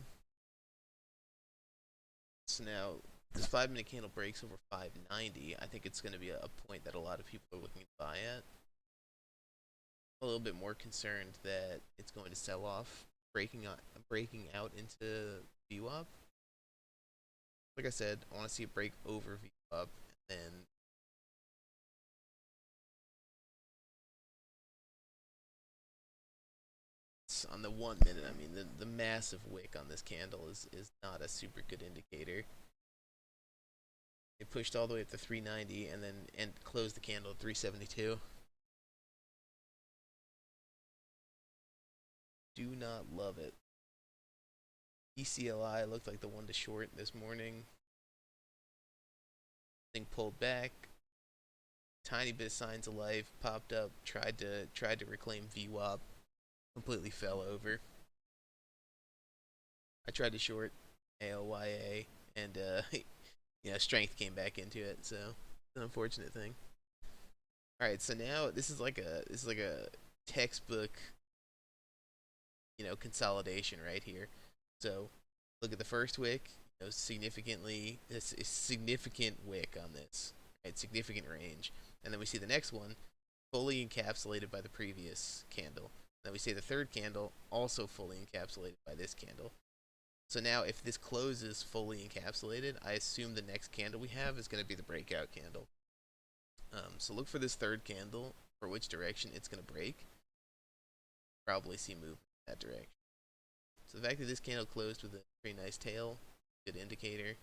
So now this 5 minute candle breaks over 590. I think it's going to be a point that a lot of people are looking to buy at. A little bit more concerned that it's going to sell off, breaking out into VWAP. Like I said, I want to see it break over VWAP, and then on the 1 minute, I mean the massive wick on this candle is not a super good indicator. It pushed all the way up to 390 and then closed the candle at 372. Do not love it. ECLI looked like the one to short this morning. Thing pulled back. Tiny bit of signs of life popped up. Tried to reclaim VWAP. Completely fell over. I tried to short ALYA and strength came back into it. So it's an unfortunate thing. All right, so now this is like a textbook consolidation right here. So look at the first wick, significantly it's a significant wick on this, right? Significant range, and then we see the next one fully encapsulated by the previous candle. Then we see the third candle also fully encapsulated by this candle. So now if this closes fully encapsulated, I assume the next candle we have is going to be the breakout candle. So look for this third candle for which direction it's going to break. Probably see movement in that direction. So the fact that this candle closed with a pretty nice tail, good indicator.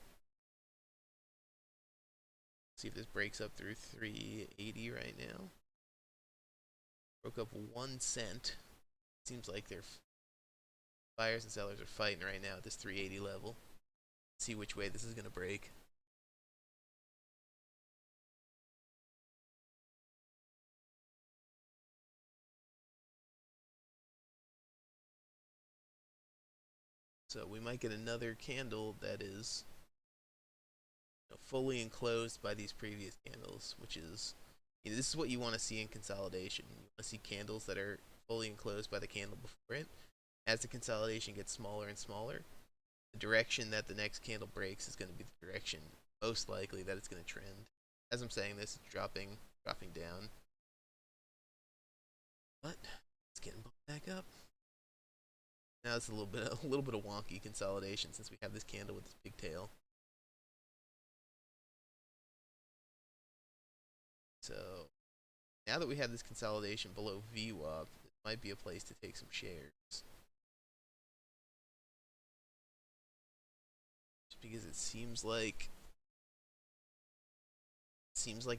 See if this breaks up through 380 right now. Broke up 1 cent. Seems like they're buyers and sellers are fighting right now at this 380 level. Let's see which way this is going to break. So we might get another candle that is fully enclosed by these previous candles, which is, this is what you want to see in consolidation. You want to see candles that are fully enclosed by the candle before it. As the consolidation gets smaller and smaller, the direction that the next candle breaks is going to be the direction most likely that it's going to trend. As I'm saying this, it's dropping down, but it's getting back up. Now it's a little bit of wonky consolidation since we have this candle with this big tail. So now that we have this consolidation below VWAP, this might be a place to take some shares. Just because it seems like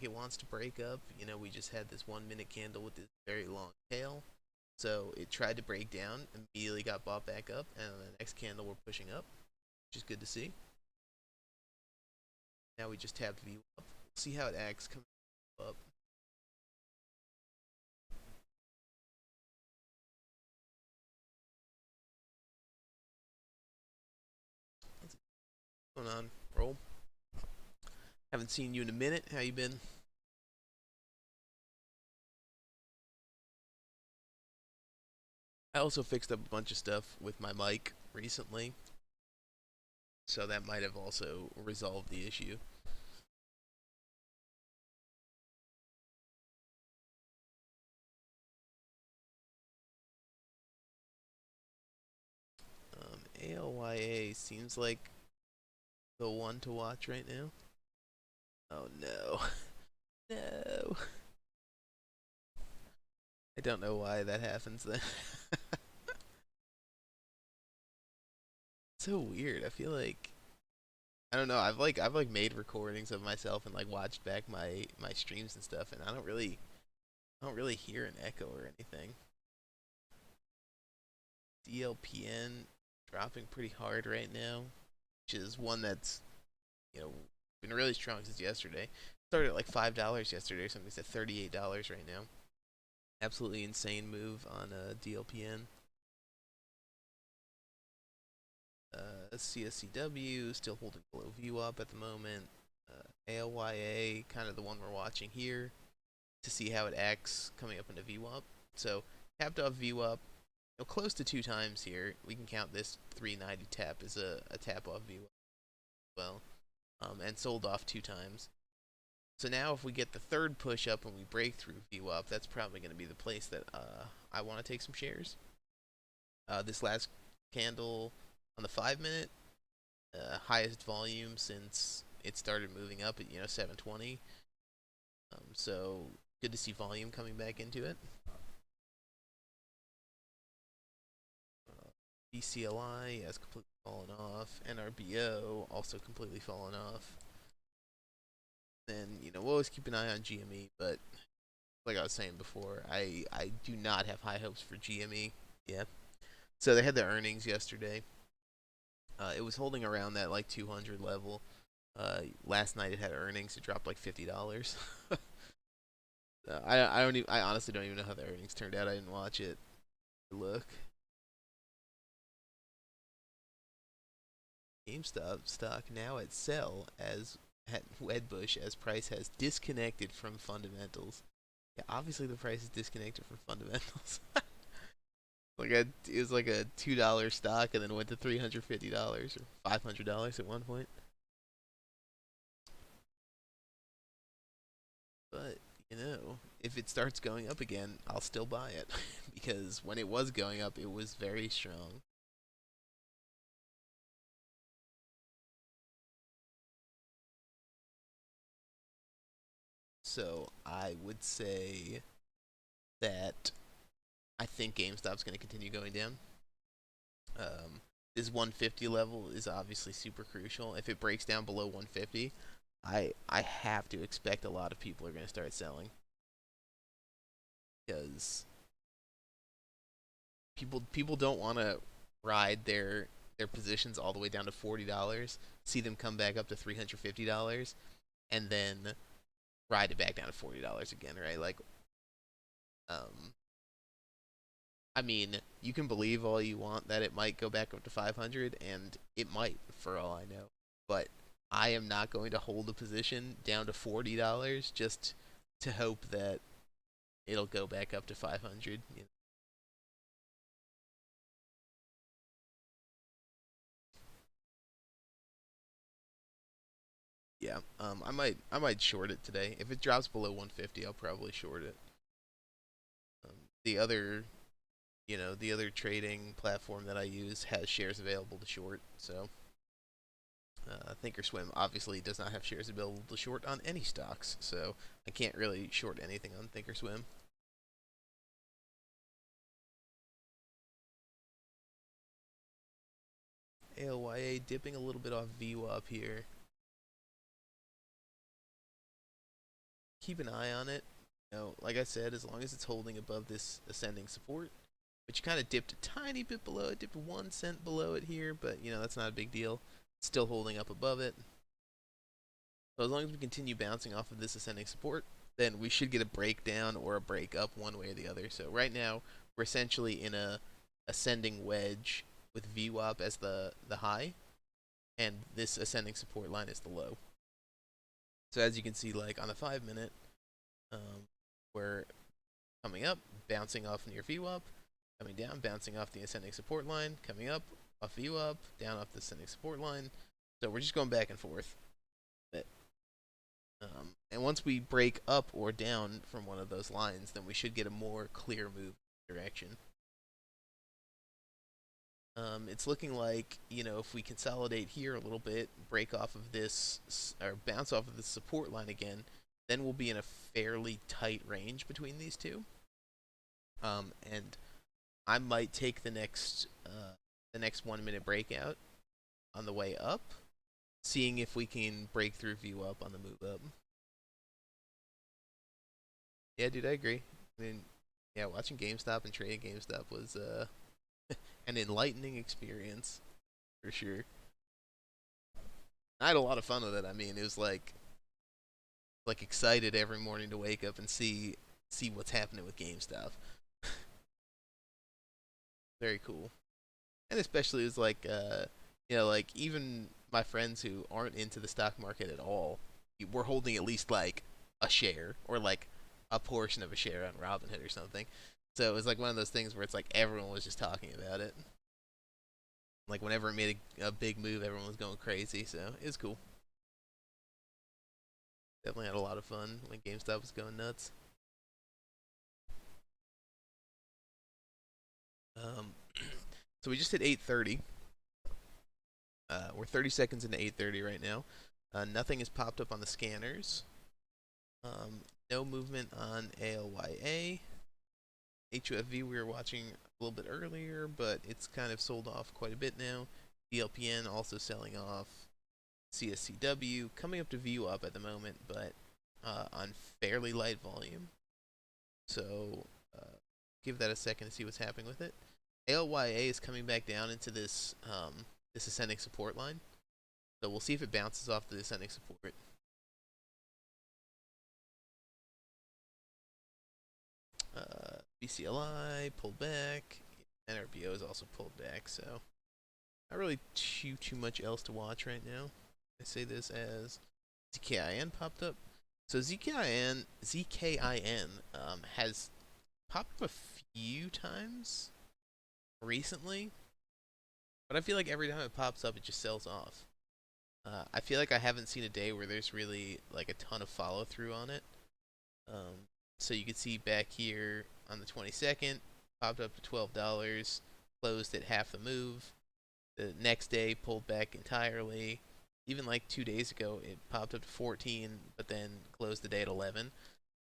it wants to break up. We just had this 1 minute candle with this very long tail. So it tried to break down, immediately got bought back up, and the next candle we're pushing up, which is good to see. Now we just tapped VWAP. We'll see how it acts coming up. What's going on? Roll. Haven't seen you in a minute. How you been? I also fixed up a bunch of stuff with my mic recently, so that might have also resolved the issue. ALYA seems like the one to watch right now. Oh no. No. I don't know why that happens then. So weird. I feel like I don't know. I've made recordings of myself and like watched back my streams and stuff, and I don't really hear an echo or anything. DLPN dropping pretty hard right now, which is one that's you know been really strong since yesterday. Started at like $5 yesterday or something. It's at $38 right now. Absolutely insane move on DLPN. CSCW still holding below VWAP at the moment. ALYA, kind of the one we're watching here to see how it acts coming up into VWAP. So tapped off VWAP, close to 2 times here. We can count this 390 tap as a tap off VWAP as well, and sold off 2 times. So now if we get the third push up and we break through VWAP, that's probably going to be the place that I want to take some shares. This last candle on the 5 minute, highest volume since it started moving up at 720. So good to see volume coming back into it. BCLI has completely fallen off. NRBO also completely fallen off. Then we'll always keep an eye on GME, but like I was saying before, I do not have high hopes for GME. Yeah. So they had their earnings yesterday. It was holding around that like 200 level. Last night it had earnings. It dropped like $50. I honestly don't even know how the earnings turned out. I didn't watch it. Look, GameStop stock now at sell as at Wedbush as price has disconnected from fundamentals. Yeah, obviously the price is disconnected from fundamentals. It was like a $2 stock and then went to $350 or $500 at one point. But if it starts going up again, I'll still buy it because when it was going up, it was very strong. So I would say that I think GameStop's going to continue going down. Um, this 150 level is obviously super crucial. If it breaks down below 150, I have to expect a lot of people are going to start selling because people don't want to ride their positions all the way down to $40, see them come back up to $350, and then ride it back down to $40 again, right? Um, I mean, you can believe all you want that it might go back up to 500, and it might, for all I know. But I am not going to hold a position down to $40 just to hope that it'll go back up to 500. Yeah, I might short it today. If it drops below 150, I'll probably short it. The other the other trading platform that I use has shares available to short. So Thinkorswim obviously does not have shares available to short on any stocks, so I can't really short anything on Thinkorswim. ALYA dipping a little bit off VWAP here. Keep an eye on it. Like I said, as long as it's holding above this ascending support, which kind of dipped a tiny bit below it, dipped 1 cent below it here, but that's not a big deal. It's still holding up above it. So as long as we continue bouncing off of this ascending support, then we should get a breakdown or a break up one way or the other. So right now we're essentially in a ascending wedge with VWAP as the high, and this ascending support line is the low. So as you can see, like on the 5 minute, we're coming up, bouncing off near VWAP, coming down, bouncing off the ascending support line, coming up off VWAP, down off the ascending support line. So we're just going back and forth. And once we break up or down from one of those lines, then we should get a more clear move direction. It's looking like, if we consolidate here a little bit, break off of this, or bounce off of the support line again, then we'll be in a fairly tight range between these two. And I might take the next 1 minute breakout on the way up, seeing if we can break through VWAP on the move up. Yeah, dude, I agree. I mean, yeah, watching GameStop and trading GameStop was an enlightening experience for sure. I had a lot of fun with it. I mean, it was like excited every morning to wake up and see what's happening with GameStop. Very cool, and especially it was like like even my friends who aren't into the stock market at all, were holding at least like a share or like a portion of a share on Robinhood or something. So it was like one of those things where it's like everyone was just talking about it. Like whenever it made a big move, everyone was going crazy. So it was cool. Definitely had a lot of fun when GameStop was going nuts. Um, so we just hit 8:30. We're 30 seconds into 8:30 right now. Nothing has popped up on the scanners. No movement on ALYA. HUFV we were watching a little bit earlier, but it's kind of sold off quite a bit now. DLPN also selling off. CSCW coming up to VU up at the moment, but on fairly light volume. So give that a second to see what's happening with it. ALYA is coming back down into this ascending support line. So we'll see if it bounces off the ascending support. BCLI pulled back. NRBO is also pulled back. So not really too much else to watch right now. I say this as ZKIN popped up. So ZKIN has popped up a few times recently, but I feel like every time it pops up, it just sells off. I feel like I haven't seen a day where there's really like a ton of follow through on it. So you can see back here on the 22nd, popped up to $12, closed at half the move. The next day, pulled back entirely. Even like 2 days ago, it popped up to 14, but then closed the day at 11.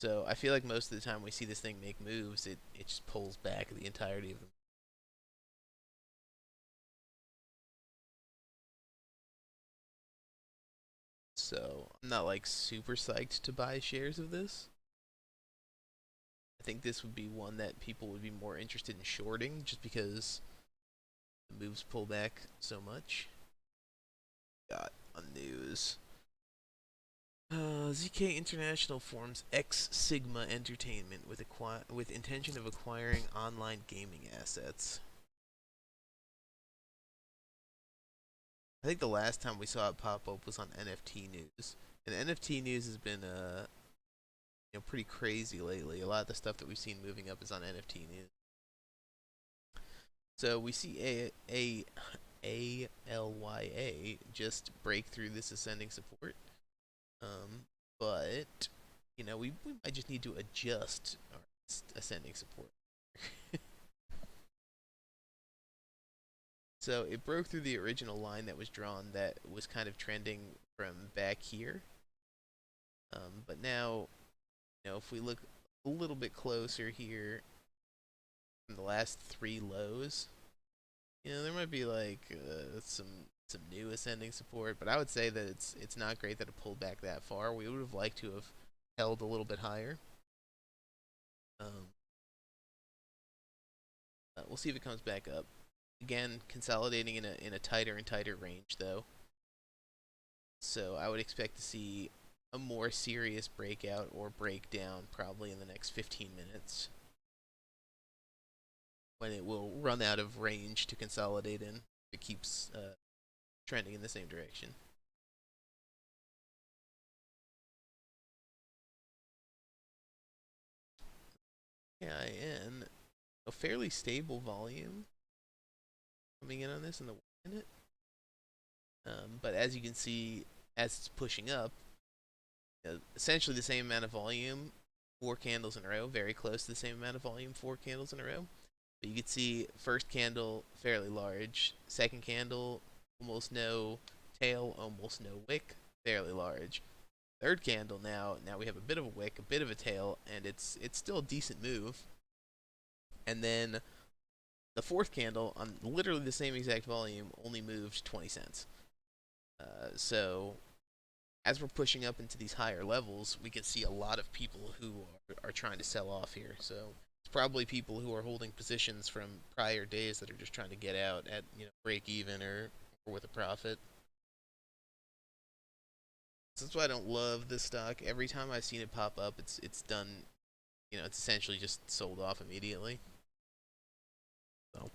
So I feel like most of the time we see this thing make moves, it just pulls back the entirety of them. So I'm not like super psyched to buy shares of this. I think this would be one that people would be more interested in shorting just because the moves pull back so much. Got on news. ZK International forms X Sigma Entertainment with intention of acquiring online gaming assets. I think the last time we saw it pop up was on NFT news, and NFT news has been pretty crazy lately. A lot of the stuff that we've seen moving up is on NFT news. So we see ALYA just break through this ascending support. But we might just need to adjust our ascending support. So it broke through the original line that was drawn that was kind of trending from back here. But now, if we look a little bit closer here from the last three lows, there might be like some new ascending support, but I would say that it's not great that it pulled back that far. We would have liked to have held a little bit higher. We'll see if it comes back up. Again, consolidating in a tighter and tighter range though. So I would expect to see a more serious breakout or breakdown probably in the next 15 minutes when it will run out of range to consolidate in. It keeps trending in the same direction. KIN, a fairly stable volume coming in on this in the 1 minute. But as you can see, as it's pushing up, essentially the same amount of volume, 4 candles in a row, very close to the same amount of volume, 4 candles in a row. But you can see first candle fairly large, second candle almost no tail, almost no wick, fairly large. Third candle now we have a bit of a wick, a bit of a tail, and it's still a decent move. And then the fourth candle on literally the same exact volume only moved 20 cents. So as we're pushing up into these higher levels, we can see a lot of people who are trying to sell off here. So it's probably people who are holding positions from prior days that are just trying to get out at break even or with a profit. So that's why I don't love this stock. Every time I've seen it pop up, it's done. It's essentially just sold off immediately. So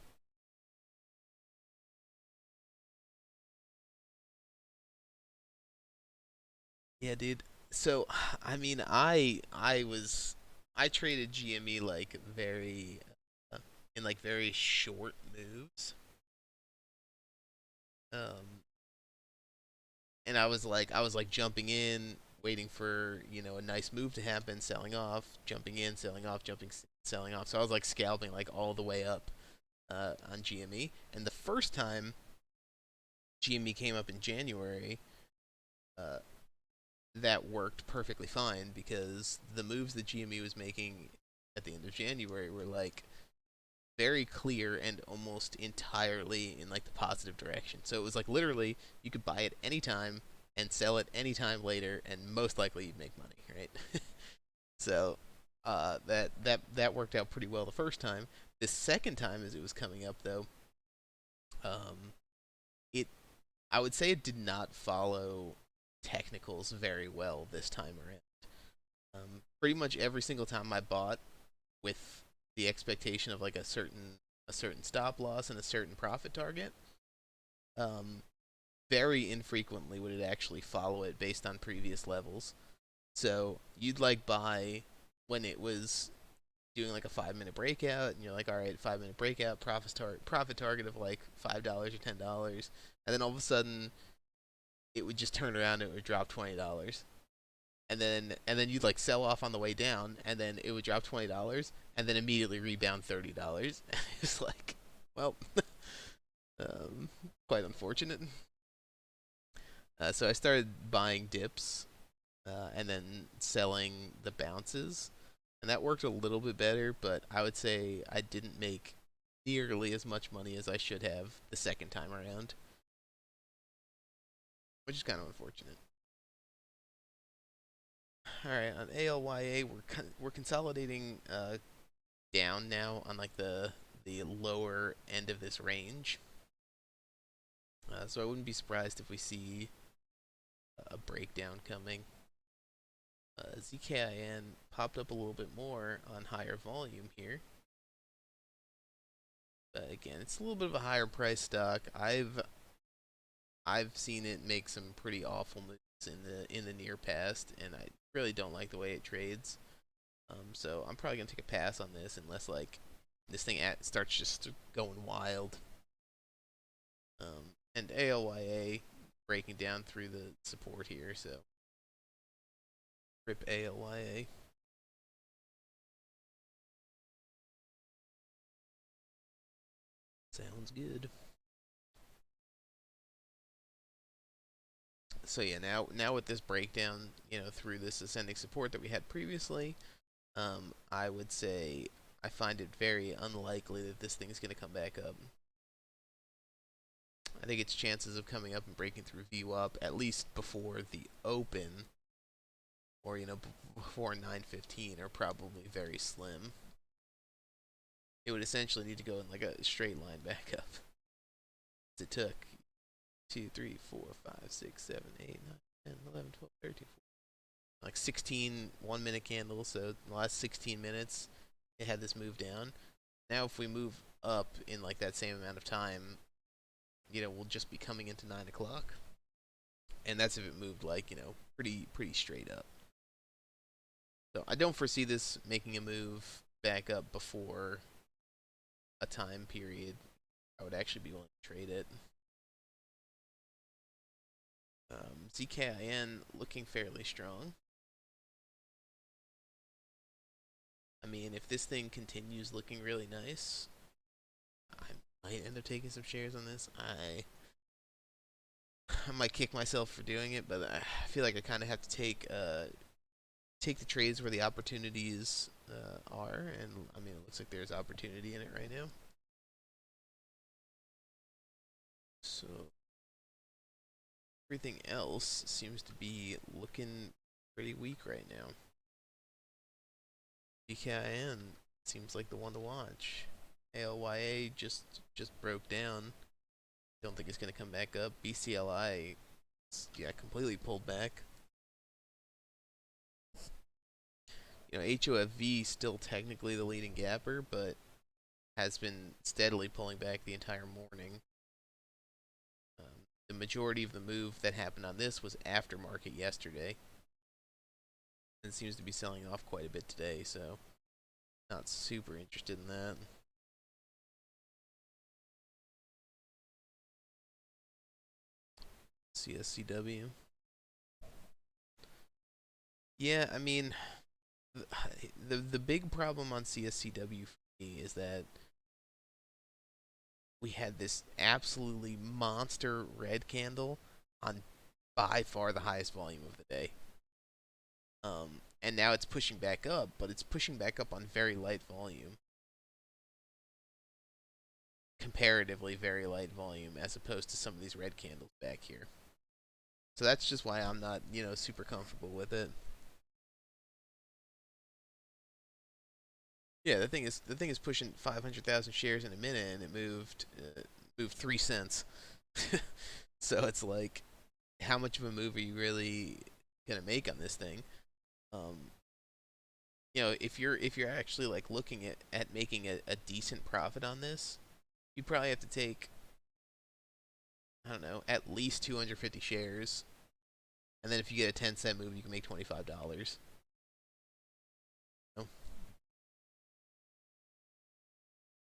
yeah, dude. So I mean, I traded GME like very in like very short moves. Um, and I was like jumping in, waiting for a nice move to happen, selling off, jumping in, selling off, selling off. So I was like scalping like all the way up on GME. And the first time GME came up in January, uh, that worked perfectly fine because the moves that GME was making at the end of January were like very clear and almost entirely in like the positive direction. So it was like literally you could buy it anytime and sell it anytime later, and most likely you'd make money, right? So that worked out pretty well the first time. The second time, as it was coming up, though, um, it I would say it did not follow technicals very well this time around. Pretty much every single time I bought with the expectation of like a certain stop loss and a certain profit target, um, very infrequently would it actually follow it based on previous levels. So you'd like buy when it was doing like a 5 minute breakout, and you're like, all right, 5 minute breakout, profit target of like $5 or $10, and then all of a sudden it would just turn around and it would drop $20, and then you'd like sell off on the way down, and then it would drop $20, and then immediately rebound $30. It's like, well, um, quite unfortunate. So I started buying dips, and then selling the bounces, and that worked a little bit better. But I would say I didn't make nearly as much money as I should have the second time around, which is kind of unfortunate. All right, on ALYA, we're consolidating down now on like the lower end of this range. So I wouldn't be surprised if we see a breakdown coming. ZKIN popped up a little bit more on higher volume here. But again, it's a little bit of a higher price stock. I've seen it make some pretty awful moves in the near past, and I really don't like the way it trades. So I'm probably gonna take a pass on this unless like this thing starts just going wild. And ALYA breaking down through the support here, so rip ALYA. Sounds good. So yeah, now with this breakdown, through this ascending support that we had previously, I would say I find it very unlikely that this thing is going to come back up. I think its chances of coming up and breaking through VWAP at least before the open, or before 9:15, are probably very slim. It would essentially need to go in like a straight line back up. It took 2, 3, 4, 5, 6, 7, 8, 9, 10, 11, 12, 13, 14, like 16 1 minute candles. So in the last 16 minutes, it had this move down. Now, if we move up in like that same amount of time, we'll just be coming into 9 o'clock, and that's if it moved like pretty straight up. So I don't foresee this making a move back up before a time period I would actually be willing to trade it. ZKIN looking fairly strong. I mean, if this thing continues looking really nice, I might end up taking some shares on this. I might kick myself for doing it, but I feel like I kind of have to take the trades where the opportunities are, and I mean, it looks like there's opportunity in it right now. So everything else seems to be looking pretty weak right now. DKIN seems like the one to watch. ALYA just broke down. Don't think it's going to come back up. BCLI, yeah, completely pulled back. HOFV still technically the leading gapper, but has been steadily pulling back the entire morning. The majority of the move that happened on this was aftermarket yesterday, and seems to be selling off quite a bit today, so not super interested in that. CSCW. Yeah, I mean, the big problem on CSCW for me is that we had this absolutely monster red candle on by far the highest volume of the day. and now it's pushing back up, but it's pushing back up on very light volume, comparatively very light volume, as opposed to some of these red candles back here. So that's just why I'm not, super comfortable with it. Yeah, the thing is pushing 500,000 shares in a minute, and it moved 3 cents. So it's like, how much of a move are you really gonna make on this thing? Um, if you're actually like looking at making a decent profit on this, you probably have to take, I don't know, at least 250 shares, and then if you get a 10-cent move, you can make $25. You know?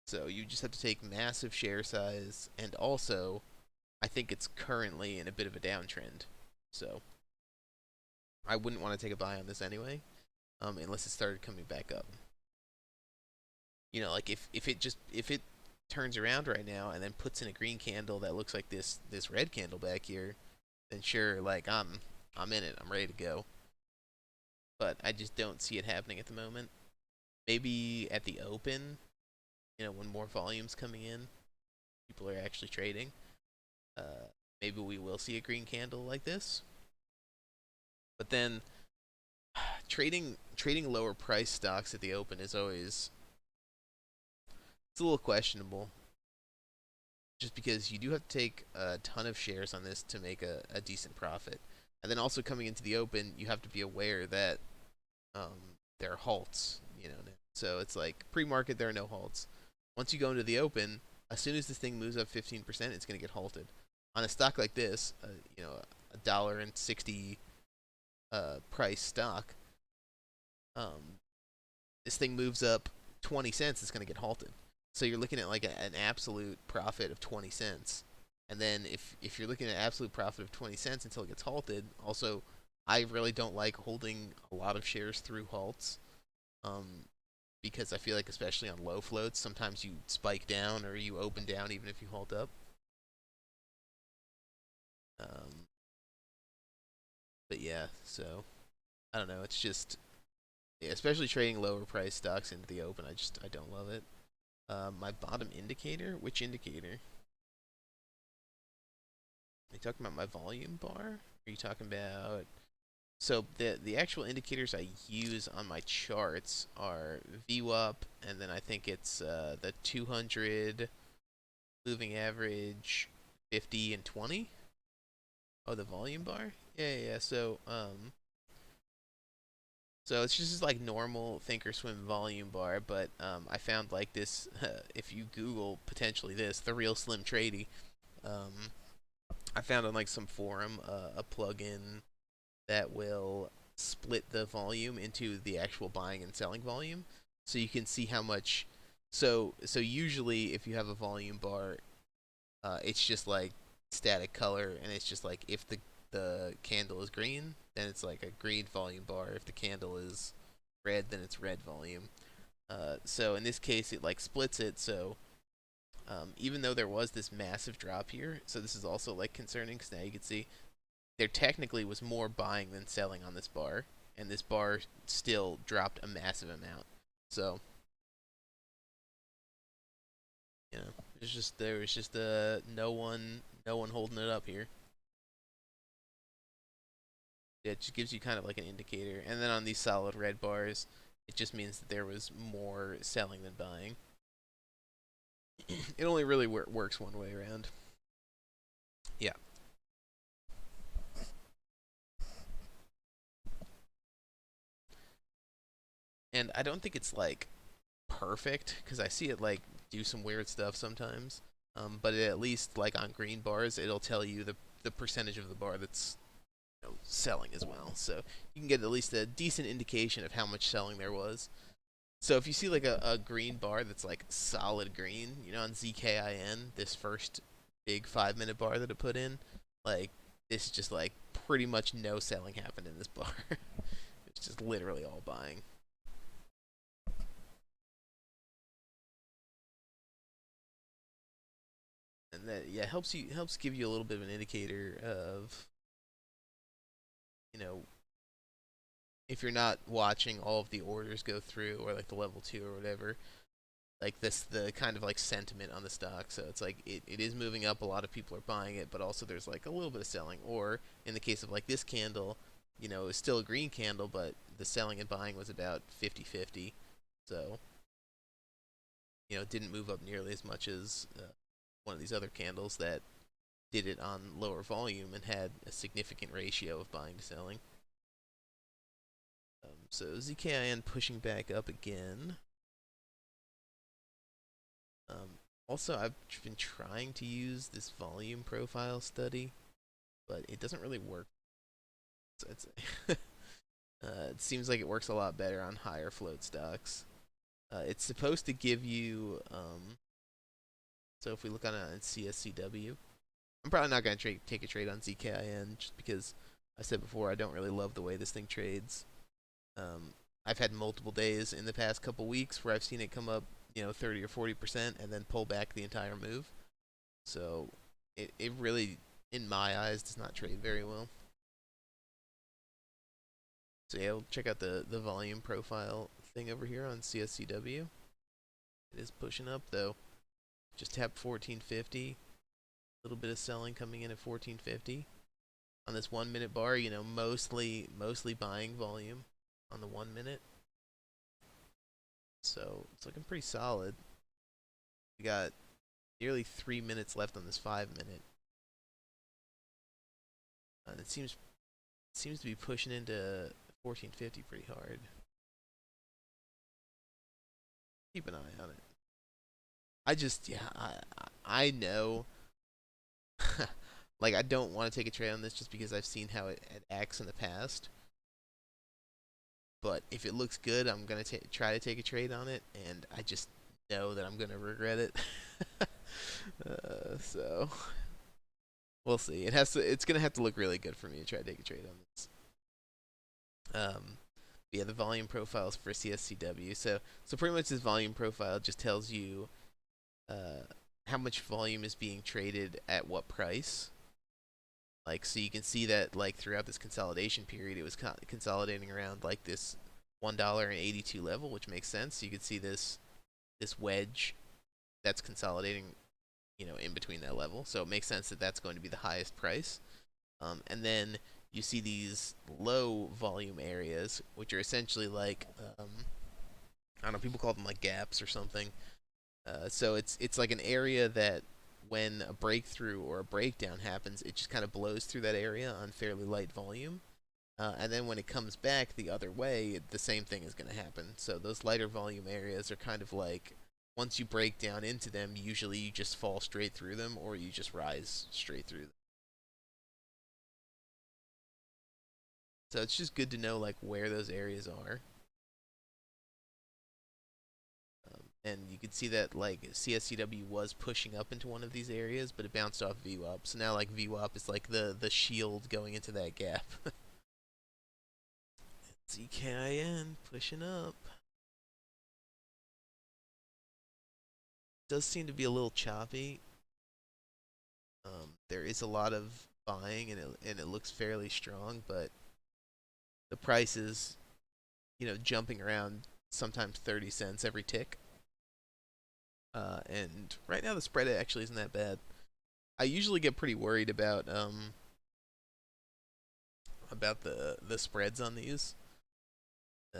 So you just have to take massive share size, and also, I think it's currently in a bit of a downtrend. So I wouldn't want to take a buy on this anyway, unless it started coming back up. Like if it turns around right now and then puts in a green candle that looks like this red candle back here, then sure, like I'm in it. I'm ready to go. But I just don't see it happening at the moment. Maybe at the open, when more volume's coming in, people are actually trading. Uh, Maybe we will see a green candle like this. But then trading lower price stocks at the open is always, it's a little questionable, just because you do have to take a ton of shares on this to make a decent profit. And then also coming into the open, you have to be aware that there are halts. So it's like pre-market, there are no halts. Once you go into the open, as soon as this thing moves up 15%, it's going to get halted. On a stock like this, $1.60 price stock, um, this thing moves up 20 cents, it's going to get halted. So you're looking at like an absolute profit of 20 cents. And then if you're looking at absolute profit of 20 cents until it gets halted, also, I really don't like holding a lot of shares through halts, um, because I feel like, especially on low floats, sometimes you spike down or you open down even if you halt up. Um, but yeah, so I don't know. It's just, yeah, especially trading lower price stocks into the open. I don't love it. My bottom indicator? Which indicator? Are you talking about my volume bar? Are you talking about... So the actual indicators I use on my charts are VWAP, and then I think it's the 200 moving average, 50 and 20. Oh, the volume bar? Yeah, yeah, yeah. So it's just like normal Thinkorswim volume bar, but I found like this. If you Google potentially this, the real Slim Trady, um, I found on like some forum a plugin that will split the volume into the actual buying and selling volume, so you can see how much. So usually if you have a volume bar, it's just like static color, and it's just like, if the candle is green, then it's like a green volume bar. If the candle is red, then it's red volume. So in this case, it like splits it. So even though there was this massive drop here, so this is also like concerning, because now you can see there technically was more buying than selling on this bar, and this bar still dropped a massive amount. So there was just no one holding it up here. It just gives you kind of like an indicator, and then on these solid red bars, it just means that there was more selling than buying. It only really works one way around. Yeah. And I don't think it's like perfect, because I see it like do some weird stuff sometimes. But at least like on green bars, it'll tell you the percentage of the bar that's selling as well. So you can get at least a decent indication of how much selling there was. So if you see like a green bar that's like solid green, on ZKIN, this first big 5 minute bar that it put in, like, this is just like pretty much no selling happened in this bar. It's just literally all buying. And that, yeah, helps give you a little bit of an indicator of, you know if you're not watching all of the orders go through, or like the level 2 or whatever, like this, the kind of like sentiment on the stock. So it's like it is moving up, a lot of people are buying it, but also there's like a little bit of selling. Or in the case of like this candle, it's still a green candle, but the selling and buying was about 50-50. So it didn't move up nearly as much as one of these other candles that did it on lower volume and had a significant ratio of buying to selling. So ZKIN pushing back up again. Also, I've been trying to use this volume profile study, but it doesn't really work. So it seems like it works a lot better on higher float stocks. It's supposed to give you, so if we look on CSCW, I'm probably not going to take a trade on ZKIN just because I said before I don't really love the way this thing trades. I've had multiple days in the past couple weeks where I've seen it come up 30 or 40% and then pull back the entire move. So it really, in my eyes, does not trade very well. So yeah, we'll check out the volume profile thing over here on CSCW. It is pushing up though. Just tapped 1450. A little bit of selling coming in at 1450. On this 1 minute bar, mostly buying volume on the 1 minute. So it's looking pretty solid. We got nearly 3 minutes left on this 5 minute. And it seems to be pushing into 1450 pretty hard. Keep an eye on it. I know. Like, I don't want to take a trade on this just because I've seen how it acts in the past. But if it looks good, I'm gonna try to take a trade on it, and I just know that I'm gonna regret it. So we'll see. It's gonna have to look really good for me to try to take a trade on this. Yeah, the volume profiles for CSCW. So pretty much this volume profile just tells you how much volume is being traded at what price. Like, so you can see that like throughout this consolidation period, it was consolidating around like this $1.82 level, which makes sense. So you can see this wedge that's consolidating, in between that level. So it makes sense that that's going to be the highest price. And then you see these low volume areas, which are essentially like I don't know, people call them like gaps or something. So it's like an area that when a breakthrough or a breakdown happens, it just kind of blows through that area on fairly light volume. And then when it comes back the other way, the same thing is going to happen. So those lighter volume areas are kind of like, once you break down into them, usually you just fall straight through them, or you just rise straight through them. So it's just good to know like where those areas are. And you can see that like CSCW was pushing up into one of these areas, but it bounced off VWAP. So now like VWAP is like the shield going into that gap. ZKIN pushing up. Does seem to be a little choppy. There is a lot of buying, and it looks fairly strong, but the price is, jumping around sometimes 30 cents every tick. And right now the spread actually isn't that bad. I usually get pretty worried about the spreads on these,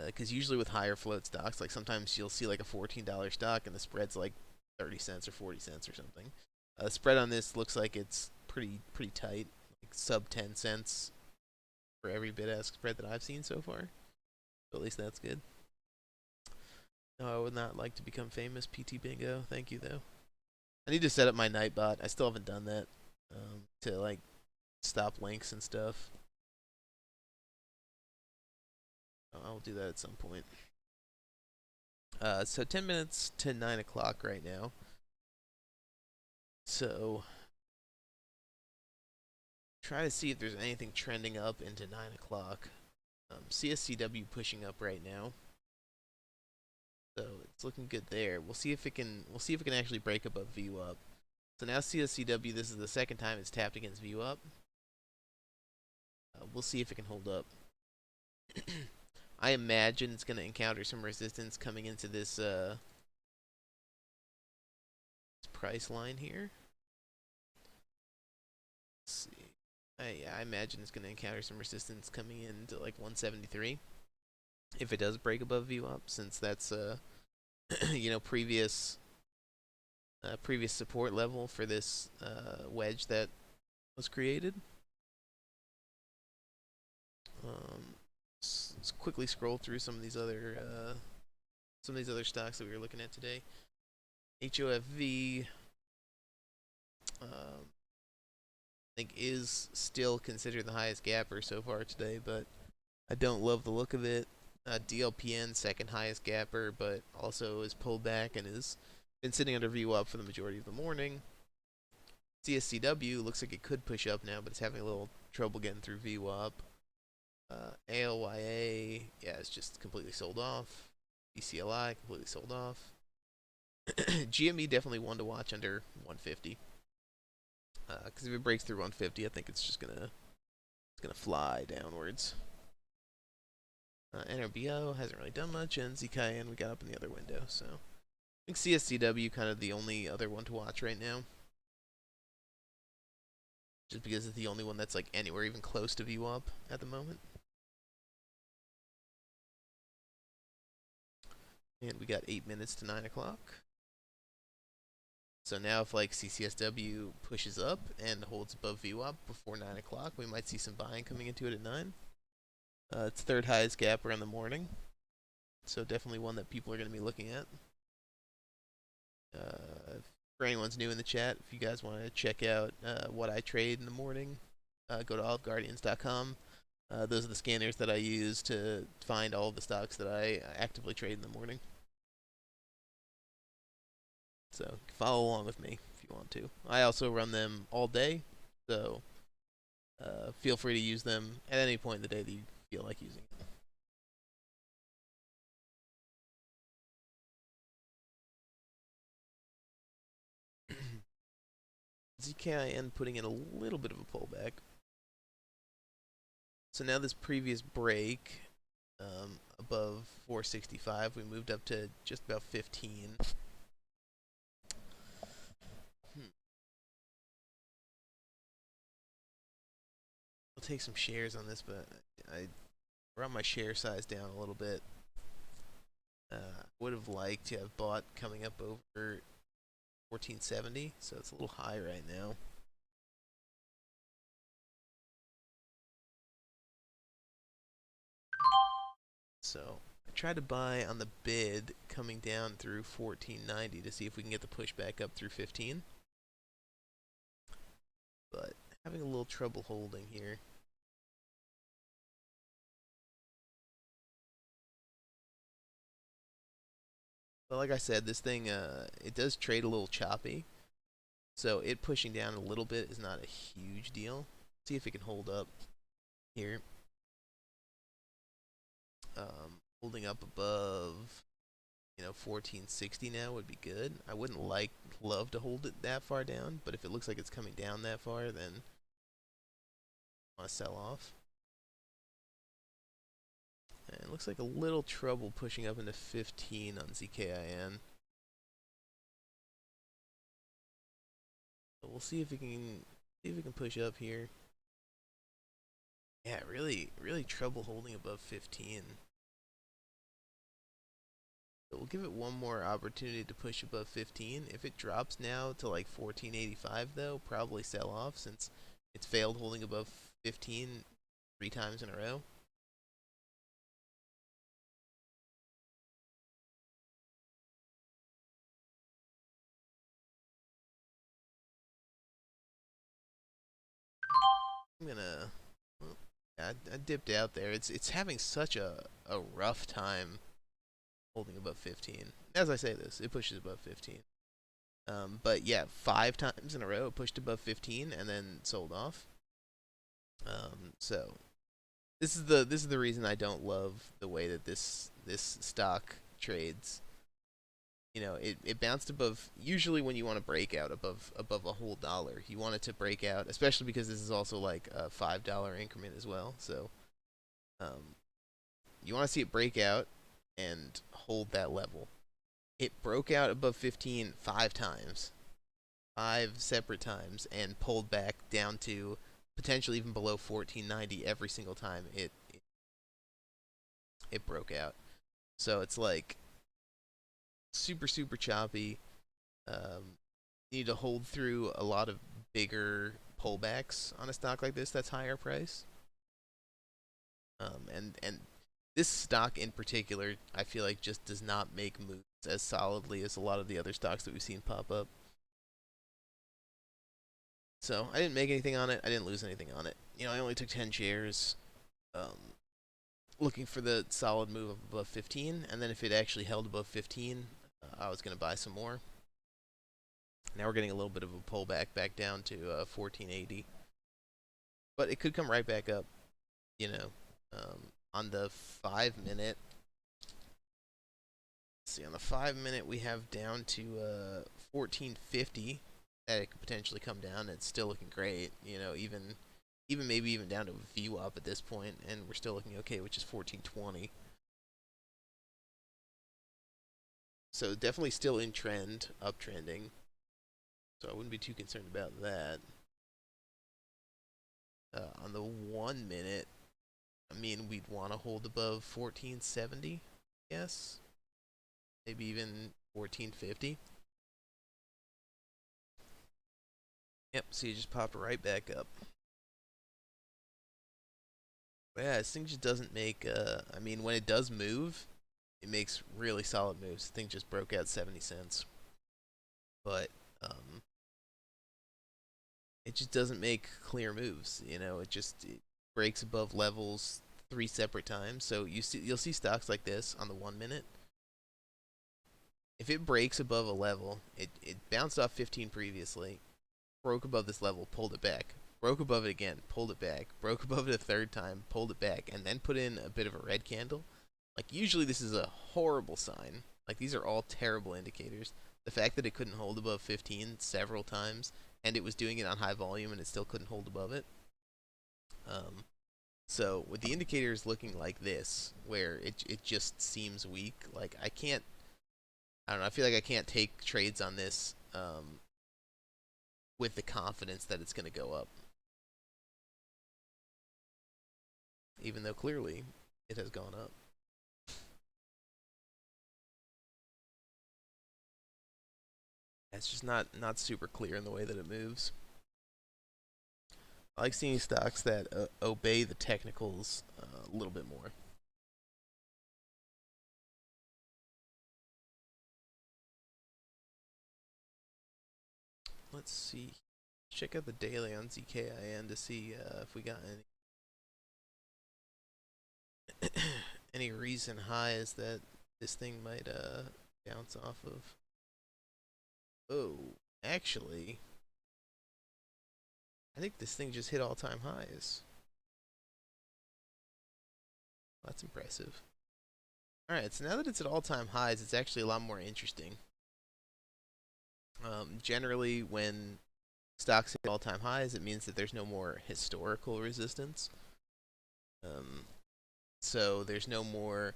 because usually with higher float stocks, like sometimes you'll see like a $14 stock and the spread's like 30 cents or 40 cents or something. The spread on this looks like it's pretty tight, like sub 10 cents for every bid-ask spread that I've seen so far. So at least that's good. No, I would not like to become famous. PT Bingo, thank you though. I need to set up my Nightbot. I still haven't done that, to like stop links and stuff. I'll do that at some point. So 10 minutes to 9 o'clock right now. So try to see if there's anything trending up into 9 o'clock. CSCW pushing up right now. So it's looking good there. We'll see if it can actually break above VWAP. So now CSCW, this is the second time it's tapped against VWAP. We'll see if it can hold up. I imagine it's going to encounter some resistance coming into this price line here. Let's see. I imagine it's going to encounter some resistance coming into like 173 if it does break above VWAP, since that's previous previous support level for this wedge that was created. Let's quickly scroll through some of these other stocks that we were looking at today. HOFV, I think, is still considered the highest gapper so far today, but I don't love the look of it. DLPN, second highest gapper, but also is pulled back and has been sitting under VWAP for the majority of the morning. CSCW looks like it could push up now, but it's having a little trouble getting through VWAP. ALYA, yeah, it's just completely sold off. BCLI completely sold off. GME definitely one to watch under 150. Because if it breaks through 150, I think it's just gonna fly downwards. NRBO hasn't really done much, and ZKN we got up in the other window. So I think CSCW kind of the only other one to watch right now, just because it's the only one that's like anywhere even close to VWAP at the moment. And we got 8 minutes to 9 o'clock. So now if like CCSW pushes up and holds above VWAP before 9 o'clock, we might see some buying coming into it at 9. It's third highest gap around the morning, so definitely one that people are going to be looking at. For anyone's new in the chat, if you guys want to check out what I trade in the morning, go to oliveguardians.com. Those are the scanners that I use to find all of the stocks that I actively trade in the morning. So follow along with me if you want to. I also run them all day, so feel free to use them at any point in the day that you feel like using it. ZKIN putting in a little bit of a pullback. So now this previous break above 465, we moved up to just about 15. I'll take some shares on this, but I brought my share size down a little bit. Would have liked to have bought coming up over 1470, so it's a little high right now. So I tried to buy on the bid coming down through 1490 to see if we can get the push back up through 15. But having a little trouble holding here. But like I said, this thing, it does trade a little choppy. So it pushing down a little bit is not a huge deal. See if it can hold up here. Holding up above, 1460 now would be good. I wouldn't love to hold it that far down, but if it looks like it's coming down that far, then I want to sell off. And it looks like a little trouble pushing up into 15 on ZKIN. So we'll see if we can push up here. Yeah, really trouble holding above 15. So we'll give it one more opportunity to push above 15. If it drops now to like 1485 though, probably sell off since it's failed holding above 15 3 times in a row. I'm gonna. Well, I dipped out there. It's having such a rough time holding above 15. As I say this, it pushes above 15. But yeah, 5 times in a row it pushed above 15 and then sold off. So this is the reason I don't love the way that this stock trades. It bounced above. Usually, when you want to break out above a whole dollar, you want it to break out, especially because this is also like a $5 increment as well. So, you want to see it break out and hold that level. It broke out above 15 5 times, 5 separate times, and pulled back down to potentially even below 1490 every single time it broke out. So it's like super super choppy. You need to hold through a lot of bigger pullbacks on a stock like this that's higher price. And this stock in particular, I feel like just does not make moves as solidly as a lot of the other stocks that we've seen pop up. So I didn't make anything on it. I didn't lose anything on it. You know, I only took 10 shares, looking for the solid move of above 15, and then if it actually held above 15, I was going to buy some more. Now we're getting a little bit of a pullback back down to 1480, but it could come right back up. You know, on the 5 minute. Let's see, on the 5 minute we have down to 1450 that it could potentially come down. It's still looking great. You know, even maybe even down to a VWAP at this point, and we're still looking okay, which is 1420. So definitely still in trend, uptrending. So I wouldn't be too concerned about that. On the 1 minute, I mean, we'd want to hold above 1470, yes, maybe even 1450. Yep, see, it just popped right back up. But yeah, this thing just doesn't make. I mean, when it does move, it makes really solid moves. The thing just broke out 70 cents, but it just doesn't make clear moves. You know, it breaks above levels 3 separate times. So you'll see stocks like this on the 1 minute. If it breaks above a level, it bounced off 15 previously, broke above this level, pulled it back, broke above it again, pulled it back, broke above it a third time, pulled it back, and then put in a bit of a red candle. Like, usually this is a horrible sign. Like, these are all terrible indicators. The fact that it couldn't hold above 15 several times, and it was doing it on high volume and it still couldn't hold above it. So with the indicators looking like this, where it just seems weak, like I don't know, I feel like I can't take trades on this with the confidence that it's going to go up, even though clearly it has gone up. It's just not super clear in the way that it moves. I like seeing stocks that obey the technicals a little bit more. Let's see. Check out the daily on ZKIN to see if we got any recent highs that this thing might bounce off of. Oh, actually, I think this thing just hit all-time highs. That's impressive. Alright, so now that it's at all-time highs, it's actually a lot more interesting. Generally, when stocks hit all-time highs, it means that there's no more historical resistance. So there's no more,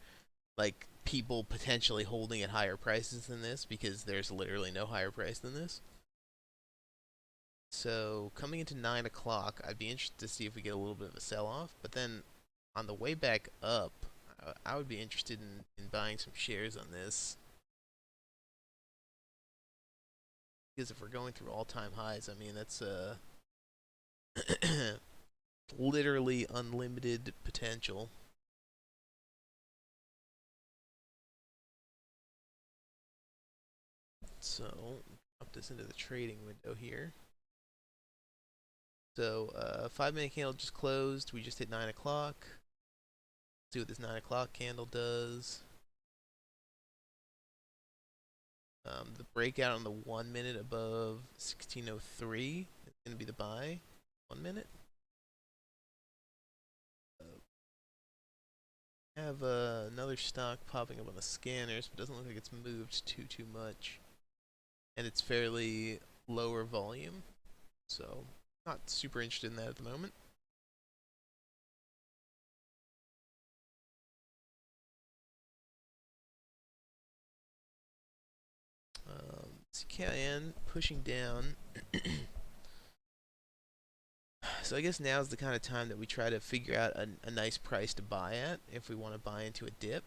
like, people potentially holding at higher prices than this, because there's literally no higher price than this. So coming into 9 o'clock, I'd be interested to see if we get a little bit of a sell-off. But then on the way back up, I would be interested in buying some shares on this. Because if we're going through all-time highs, I mean, that's literally unlimited potential. So, drop this into the trading window here. So, 5 minute candle just closed. We just hit 9 o'clock. See what this 9 o'clock candle does. The breakout on the 1 minute above 1603 is going to be the buy. 1 minute. Have another stock popping up on the scanners, but doesn't look like it's moved too much. And it's fairly lower volume, so not super interested in that at the moment. CKN pushing down. So I guess now is the kind of time that we try to figure out a nice price to buy at if we want to buy into a dip.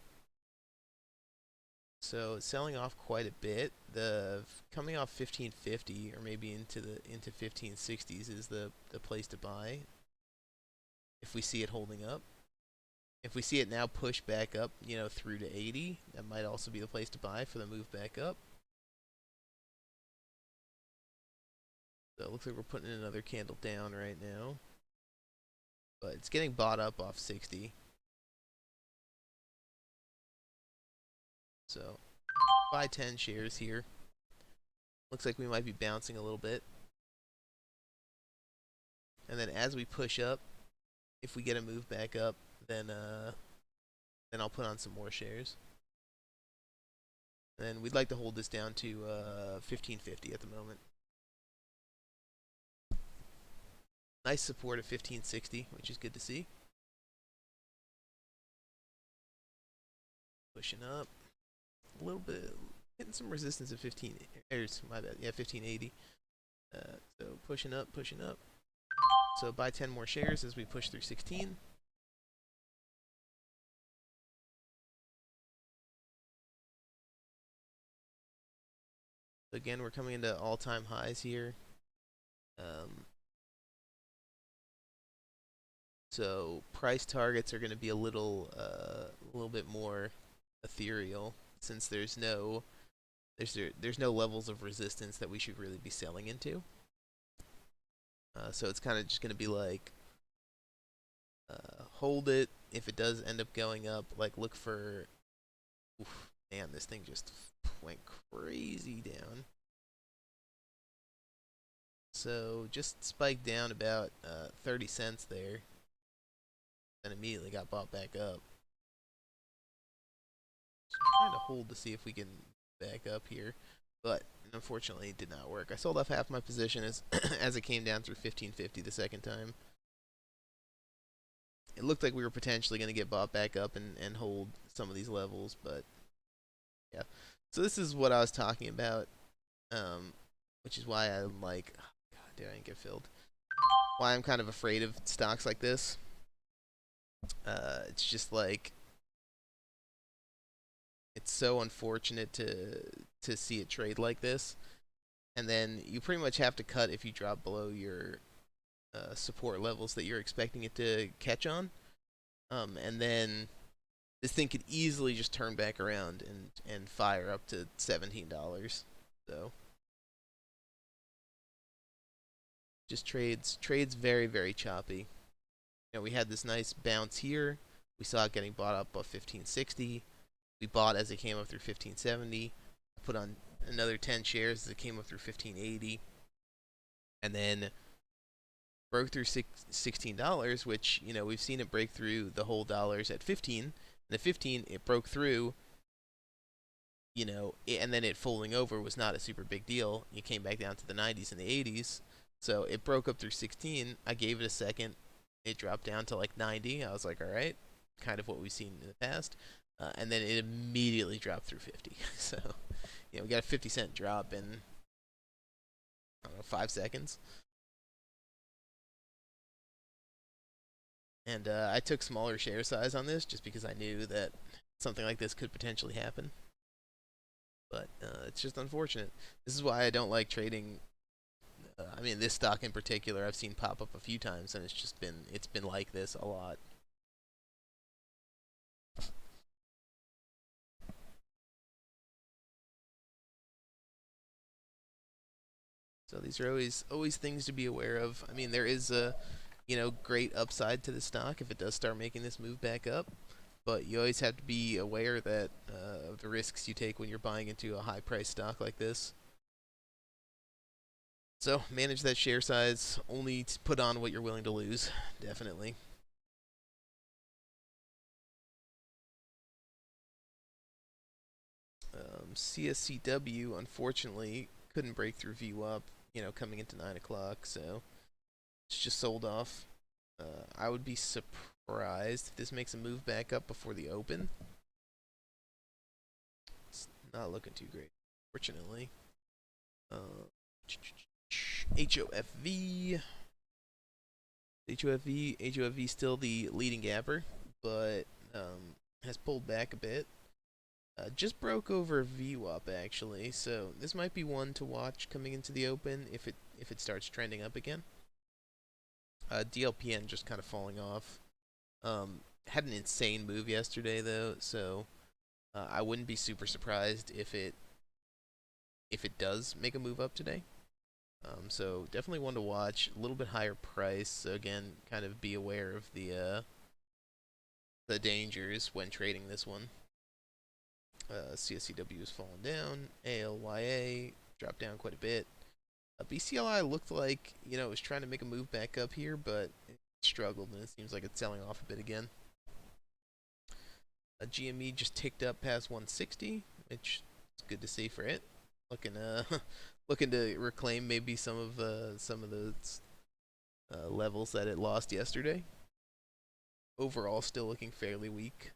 So it's selling off quite a bit. The coming off 1550 or maybe into 1560s is the place to buy if we see it holding up. If we see it now push back up, through to 80, that might also be the place to buy for the move back up. So it looks like we're putting another candle down right now. But it's getting bought up off 60. So buy 10 shares here. Looks like we might be bouncing a little bit. And then as we push up, if we get a move back up, then I'll put on some more shares. And we'd like to hold this down to 1550 at the moment. Nice support of 1560, which is good to see. Pushing up a little bit, hitting some resistance at 15. My bad. Yeah, 1580. So pushing up, pushing up. So buy 10 more shares as we push through 16. Again, we're coming into all-time highs here. So price targets are going to be a little bit more ethereal since there's no levels of resistance that we should really be selling into. So it's kind of just going to be like hold it. If it does end up going up, like look for. Oof, man, this thing just went crazy down. So just spiked down about 30 cents there, and immediately got bought back up. Just trying to hold to see if we can back up here, but unfortunately it did not work. I sold off half my position as as it came down through 1550 the second time. It looked like we were potentially going to get bought back up and hold some of these levels, but yeah. So this is what I was talking about, which is why I'm like, oh, God, dude, I didn't get filled. Why I'm kind of afraid of stocks like this. It's just like it's so unfortunate to see it trade like this, and then you pretty much have to cut if you drop below your support levels that you're expecting it to catch on, and then this thing could easily just turn back around and fire up to $17. So just trades very, very choppy. We had this nice bounce here. We saw it getting bought up of 1560. We bought as it came up through 1570. I put on another 10 shares as it came up through 1580, and then broke through $16, which we've seen it break through the whole dollars at 15. And at 15, it broke through. And then it folding over was not a super big deal. It came back down to the 90s and the 80s. So it broke up through 16. I gave it a second. It dropped down to like 90. I was like, all right, kind of what we've seen in the past. And then it immediately dropped through 50. So, we got a 50-cent drop in, I don't know, 5 seconds. And I took smaller share size on this just because I knew that something like this could potentially happen. But it's just unfortunate. This is why I don't like trading. I mean, this stock in particular, I've seen pop up a few times, and it's been like this a lot. So these are always things to be aware of. I mean, there is a great upside to the stock if it does start making this move back up, but you always have to be aware that of the risks you take when you're buying into a high price stock like this. So manage that share size. Only put on what you're willing to lose. Definitely. CSCW unfortunately couldn't break through view up. Coming into 9 o'clock, so it's just sold off. I would be surprised if this makes a move back up before the open. It's not looking too great, fortunately. Uh, HOFV. HOFV still the leading gapper, but has pulled back a bit. Just broke over VWAP actually, so this might be one to watch coming into the open if it starts trending up again. DLPN just kind of falling off. Had an insane move yesterday though, so I wouldn't be super surprised if it does make a move up today. So definitely one to watch. A little bit higher price. So again, kind of be aware of the dangers when trading this one. CSCW has fallen down. ALYA dropped down quite a bit. BCLI looked like it was trying to make a move back up here, but it struggled, and it seems like it's selling off a bit again. GME just ticked up past 160, which is good to see for it. Looking looking to reclaim maybe some of those levels that it lost yesterday. Overall, still looking fairly weak.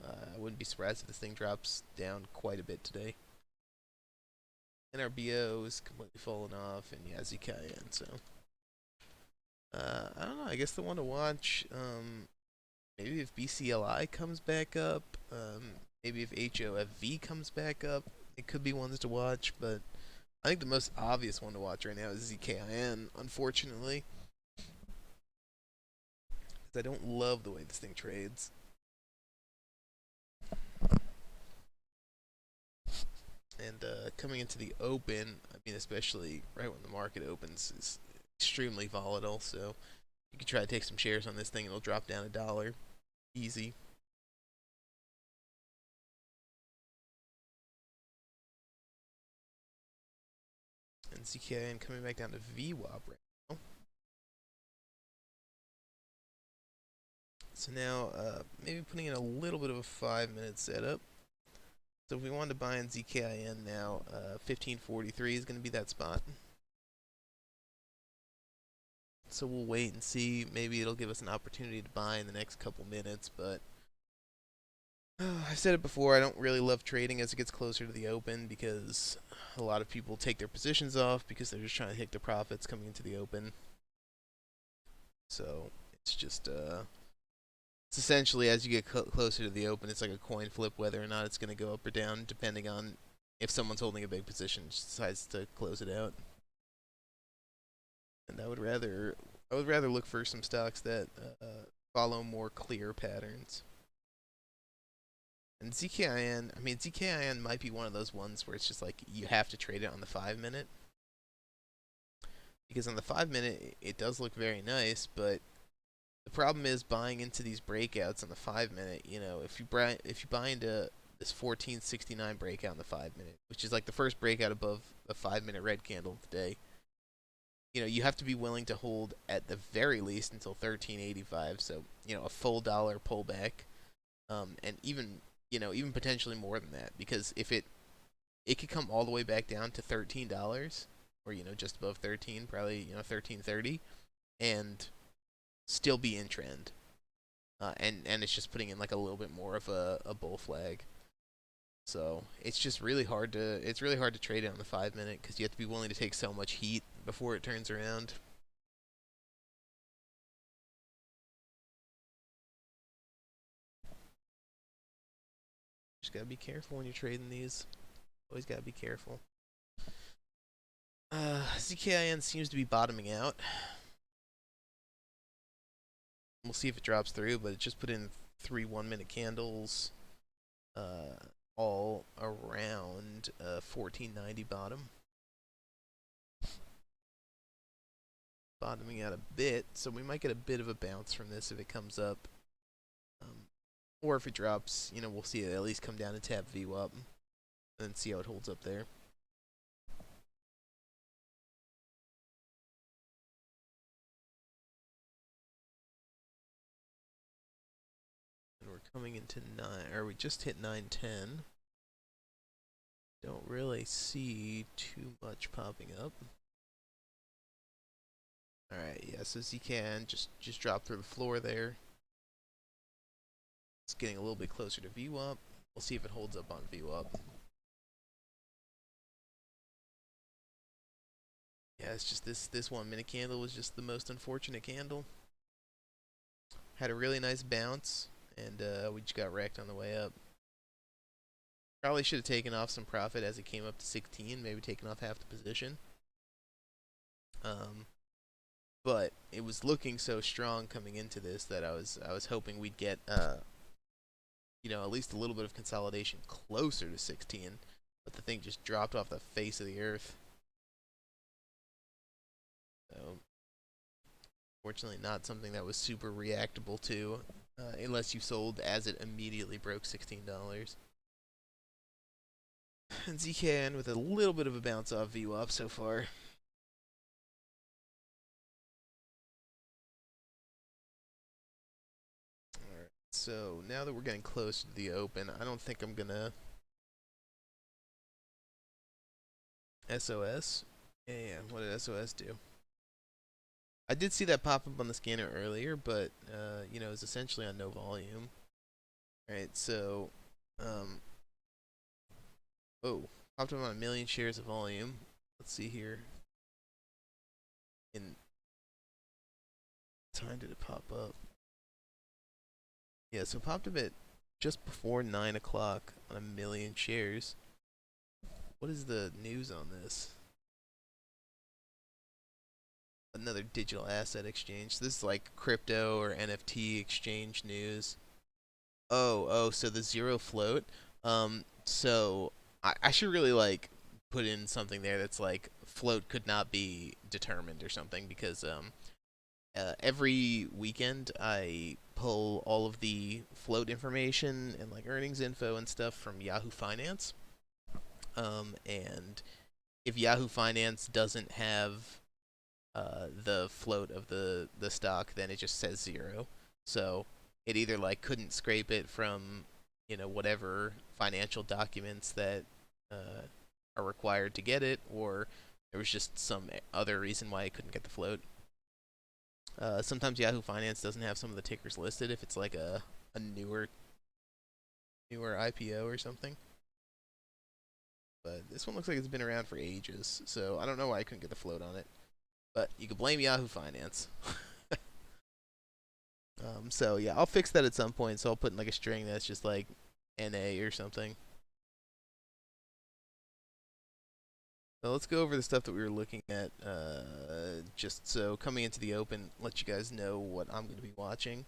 I wouldn't be surprised if this thing drops down quite a bit today. NRBO is completely fallen off, and yeah, ZKIN. So I don't know. I guess the one to watch. Maybe if BCLI comes back up. Maybe if HOFV comes back up. It could be ones to watch, but I think the most obvious one to watch right now is ZKIN, unfortunately. Because I don't love the way this thing trades. And coming into the open, I mean, especially right when the market opens, is extremely volatile. So you can try to take some shares on this thing, and it'll drop down $1. Easy. And ZKIN coming back down to VWAP right now. So now, maybe putting in a little bit of a 5-minute setup. So if we wanted to buy in ZKIN now, 1543 is going to be that spot. So we'll wait and see. Maybe it'll give us an opportunity to buy in the next couple minutes, but I've said it before, I don't really love trading as it gets closer to the open because a lot of people take their positions off because they're just trying to hit their profits coming into the open. So it's just it's essentially as you get closer to the open, it's like a coin flip whether or not it's going to go up or down depending on if someone's holding a big position decides to close it out. And I would rather look for some stocks that follow more clear patterns. And ZKIN, I mean, ZKIN might be one of those ones where it's just like you have to trade it on the 5-minute. Because on the 5-minute, it does look very nice, but the problem is buying into these breakouts on the 5-minute. If you buy into this 1469 breakout in the 5-minute, which is like the first breakout above a 5-minute red candle of the day, you have to be willing to hold at the very least until 1385. So a full dollar pullback, and even potentially more than that, because if it could come all the way back down to $13, or just above 13, probably 13.30, and still be in trend, and it's just putting in like a little bit more of a bull flag. So it's just really hard to trade it on the 5-minute because you have to be willing to take so much heat before it turns around. Just gotta be careful when you're trading these. Always gotta be careful. ZKIN seems to be bottoming out. We'll see if it drops through, but it just put in 3 1-minute candles, all around 1490 bottom. Bottoming out a bit, so we might get a bit of a bounce from this if it comes up. Or if it drops, we'll see it at least come down and tap VWAP, and then see how it holds up there. And we're coming into 9, or we just hit 910. Don't really see too much popping up. Alright, yeah, so ZKIN just dropped through the floor there. It's getting a little bit closer to VWAP. We'll see if it holds up on VWAP. Yeah, it's just this 1 minute candle was just the most unfortunate candle. Had a really nice bounce, and we just got wrecked on the way up. Probably should have taken off some profit as it came up to 16, maybe taken off half the position. Um, but it was looking so strong coming into this that I was hoping we'd get at least a little bit of consolidation closer to 16. But the thing just dropped off the face of the earth. So fortunately, not something that was super reactable to, unless you sold as it immediately broke $16. And ZKN with a little bit of a bounce off VWAP so far. Alright, so now that we're getting close to the open, I don't think I'm gonna SOS. Yeah, what did SOS do? I did see that pop up on the scanner earlier, but it was essentially on no volume. Alright, so oh, popped up on 1 million shares of volume. Let's see here. In time did it pop up? Yeah, so it popped up at just before 9 o'clock on 1 million shares. What is the news on this? Another digital asset exchange. So this is like crypto or NFT exchange news. Oh, so the zero float. So I should really like put in something there that's like float could not be determined or something because every weekend I pull all of the float information and like earnings info and stuff from Yahoo Finance. And if Yahoo Finance doesn't have the float of the stock, then it just says zero. So it either like couldn't scrape it from whatever financial documents that are required to get it, or there was just some other reason why it couldn't get the float. Sometimes Yahoo Finance doesn't have some of the tickers listed if it's like a newer IPO or something. But this one looks like it's been around for ages, so I don't know why I couldn't get the float on it. But you can blame Yahoo Finance. So yeah, I'll fix that at some point. So I'll put in like a string that's just like NA or something. So let's go over the stuff that we were looking at. Just so coming into the open, let you guys know what I'm going to be watching.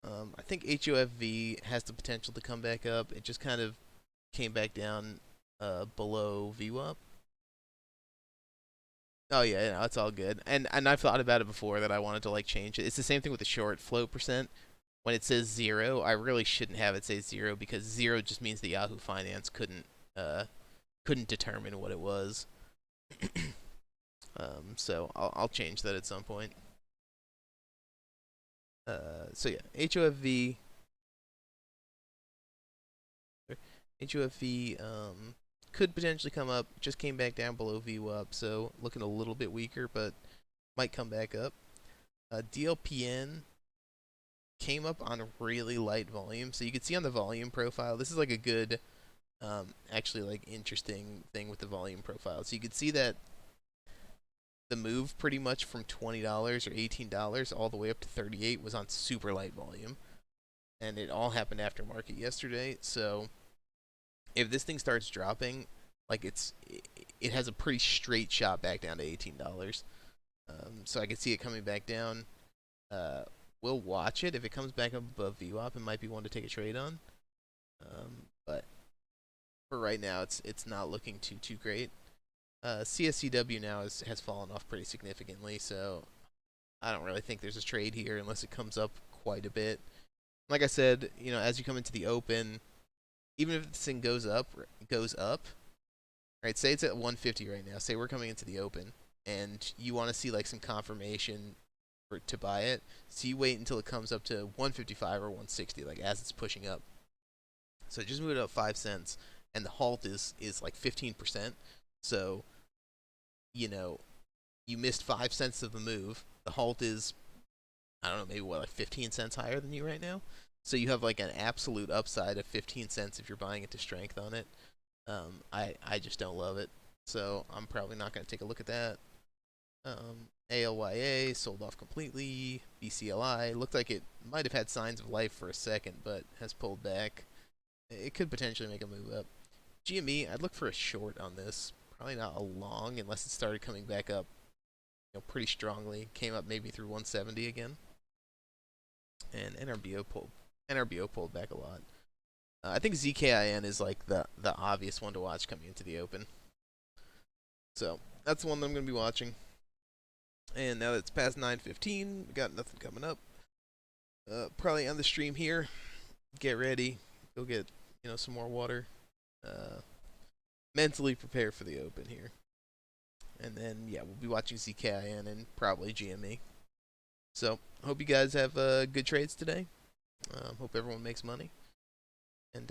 I think HOFV has the potential to come back up. It just kind of came back down below VWAP. Oh yeah, no, it's all good. And I've thought about it before that I wanted to like change it. It's the same thing with the short float percent. When it says zero, I really shouldn't have it say zero because zero just means the Yahoo Finance couldn't determine what it was. So I'll change that at some point. So yeah, HOFV could potentially come up. Just came back down below VWAP, so looking a little bit weaker, but might come back up. DLPN came up on really light volume, so you can see on the volume profile. This is like a good, actually like interesting thing with the volume profile. So you can see that the move pretty much from $20 or $18 all the way up to 38 was on super light volume, and it all happened after market yesterday. So if this thing starts dropping, like it has a pretty straight shot back down to $18. So I can see it coming back down. We'll watch it. If it comes back up above VWAP, it might be one to take a trade on. But for right now, it's not looking too great. CSCW now has fallen off pretty significantly, so I don't really think there's a trade here unless it comes up quite a bit. Like I said, as you come into the open, even if this thing goes up, right? Say it's at 150 right now. Say we're coming into the open, and you want to see like some confirmation to buy it. So you wait until it comes up to 155 or 160, like as it's pushing up. So just move it up 5 cents, and the halt is like 15%. So, you missed 5 cents of the move. The halt is, I don't know, maybe like 15 cents higher than you right now. So you have like an absolute upside of 15 cents if you're buying it to strength on it. I just don't love it. So I'm probably not going to take a look at that. ALYA sold off completely. BCLI looked like it might have had signs of life for a second, but has pulled back. It could potentially make a move up. GME, I'd look for a short on this. Probably not a long unless it started coming back up, pretty strongly. Came up maybe through 170 again. And NRBO pulled back a lot. I think ZKIN is like the obvious one to watch coming into the open. So that's one that I'm gonna be watching. And now that it's past 9:15, we got nothing coming up. Probably on the stream here. Get ready. Go get some more water. Mentally prepare for the open here. And then yeah, we'll be watching ZKIN and probably GME. So hope you guys have good trades today. Hope everyone makes money. And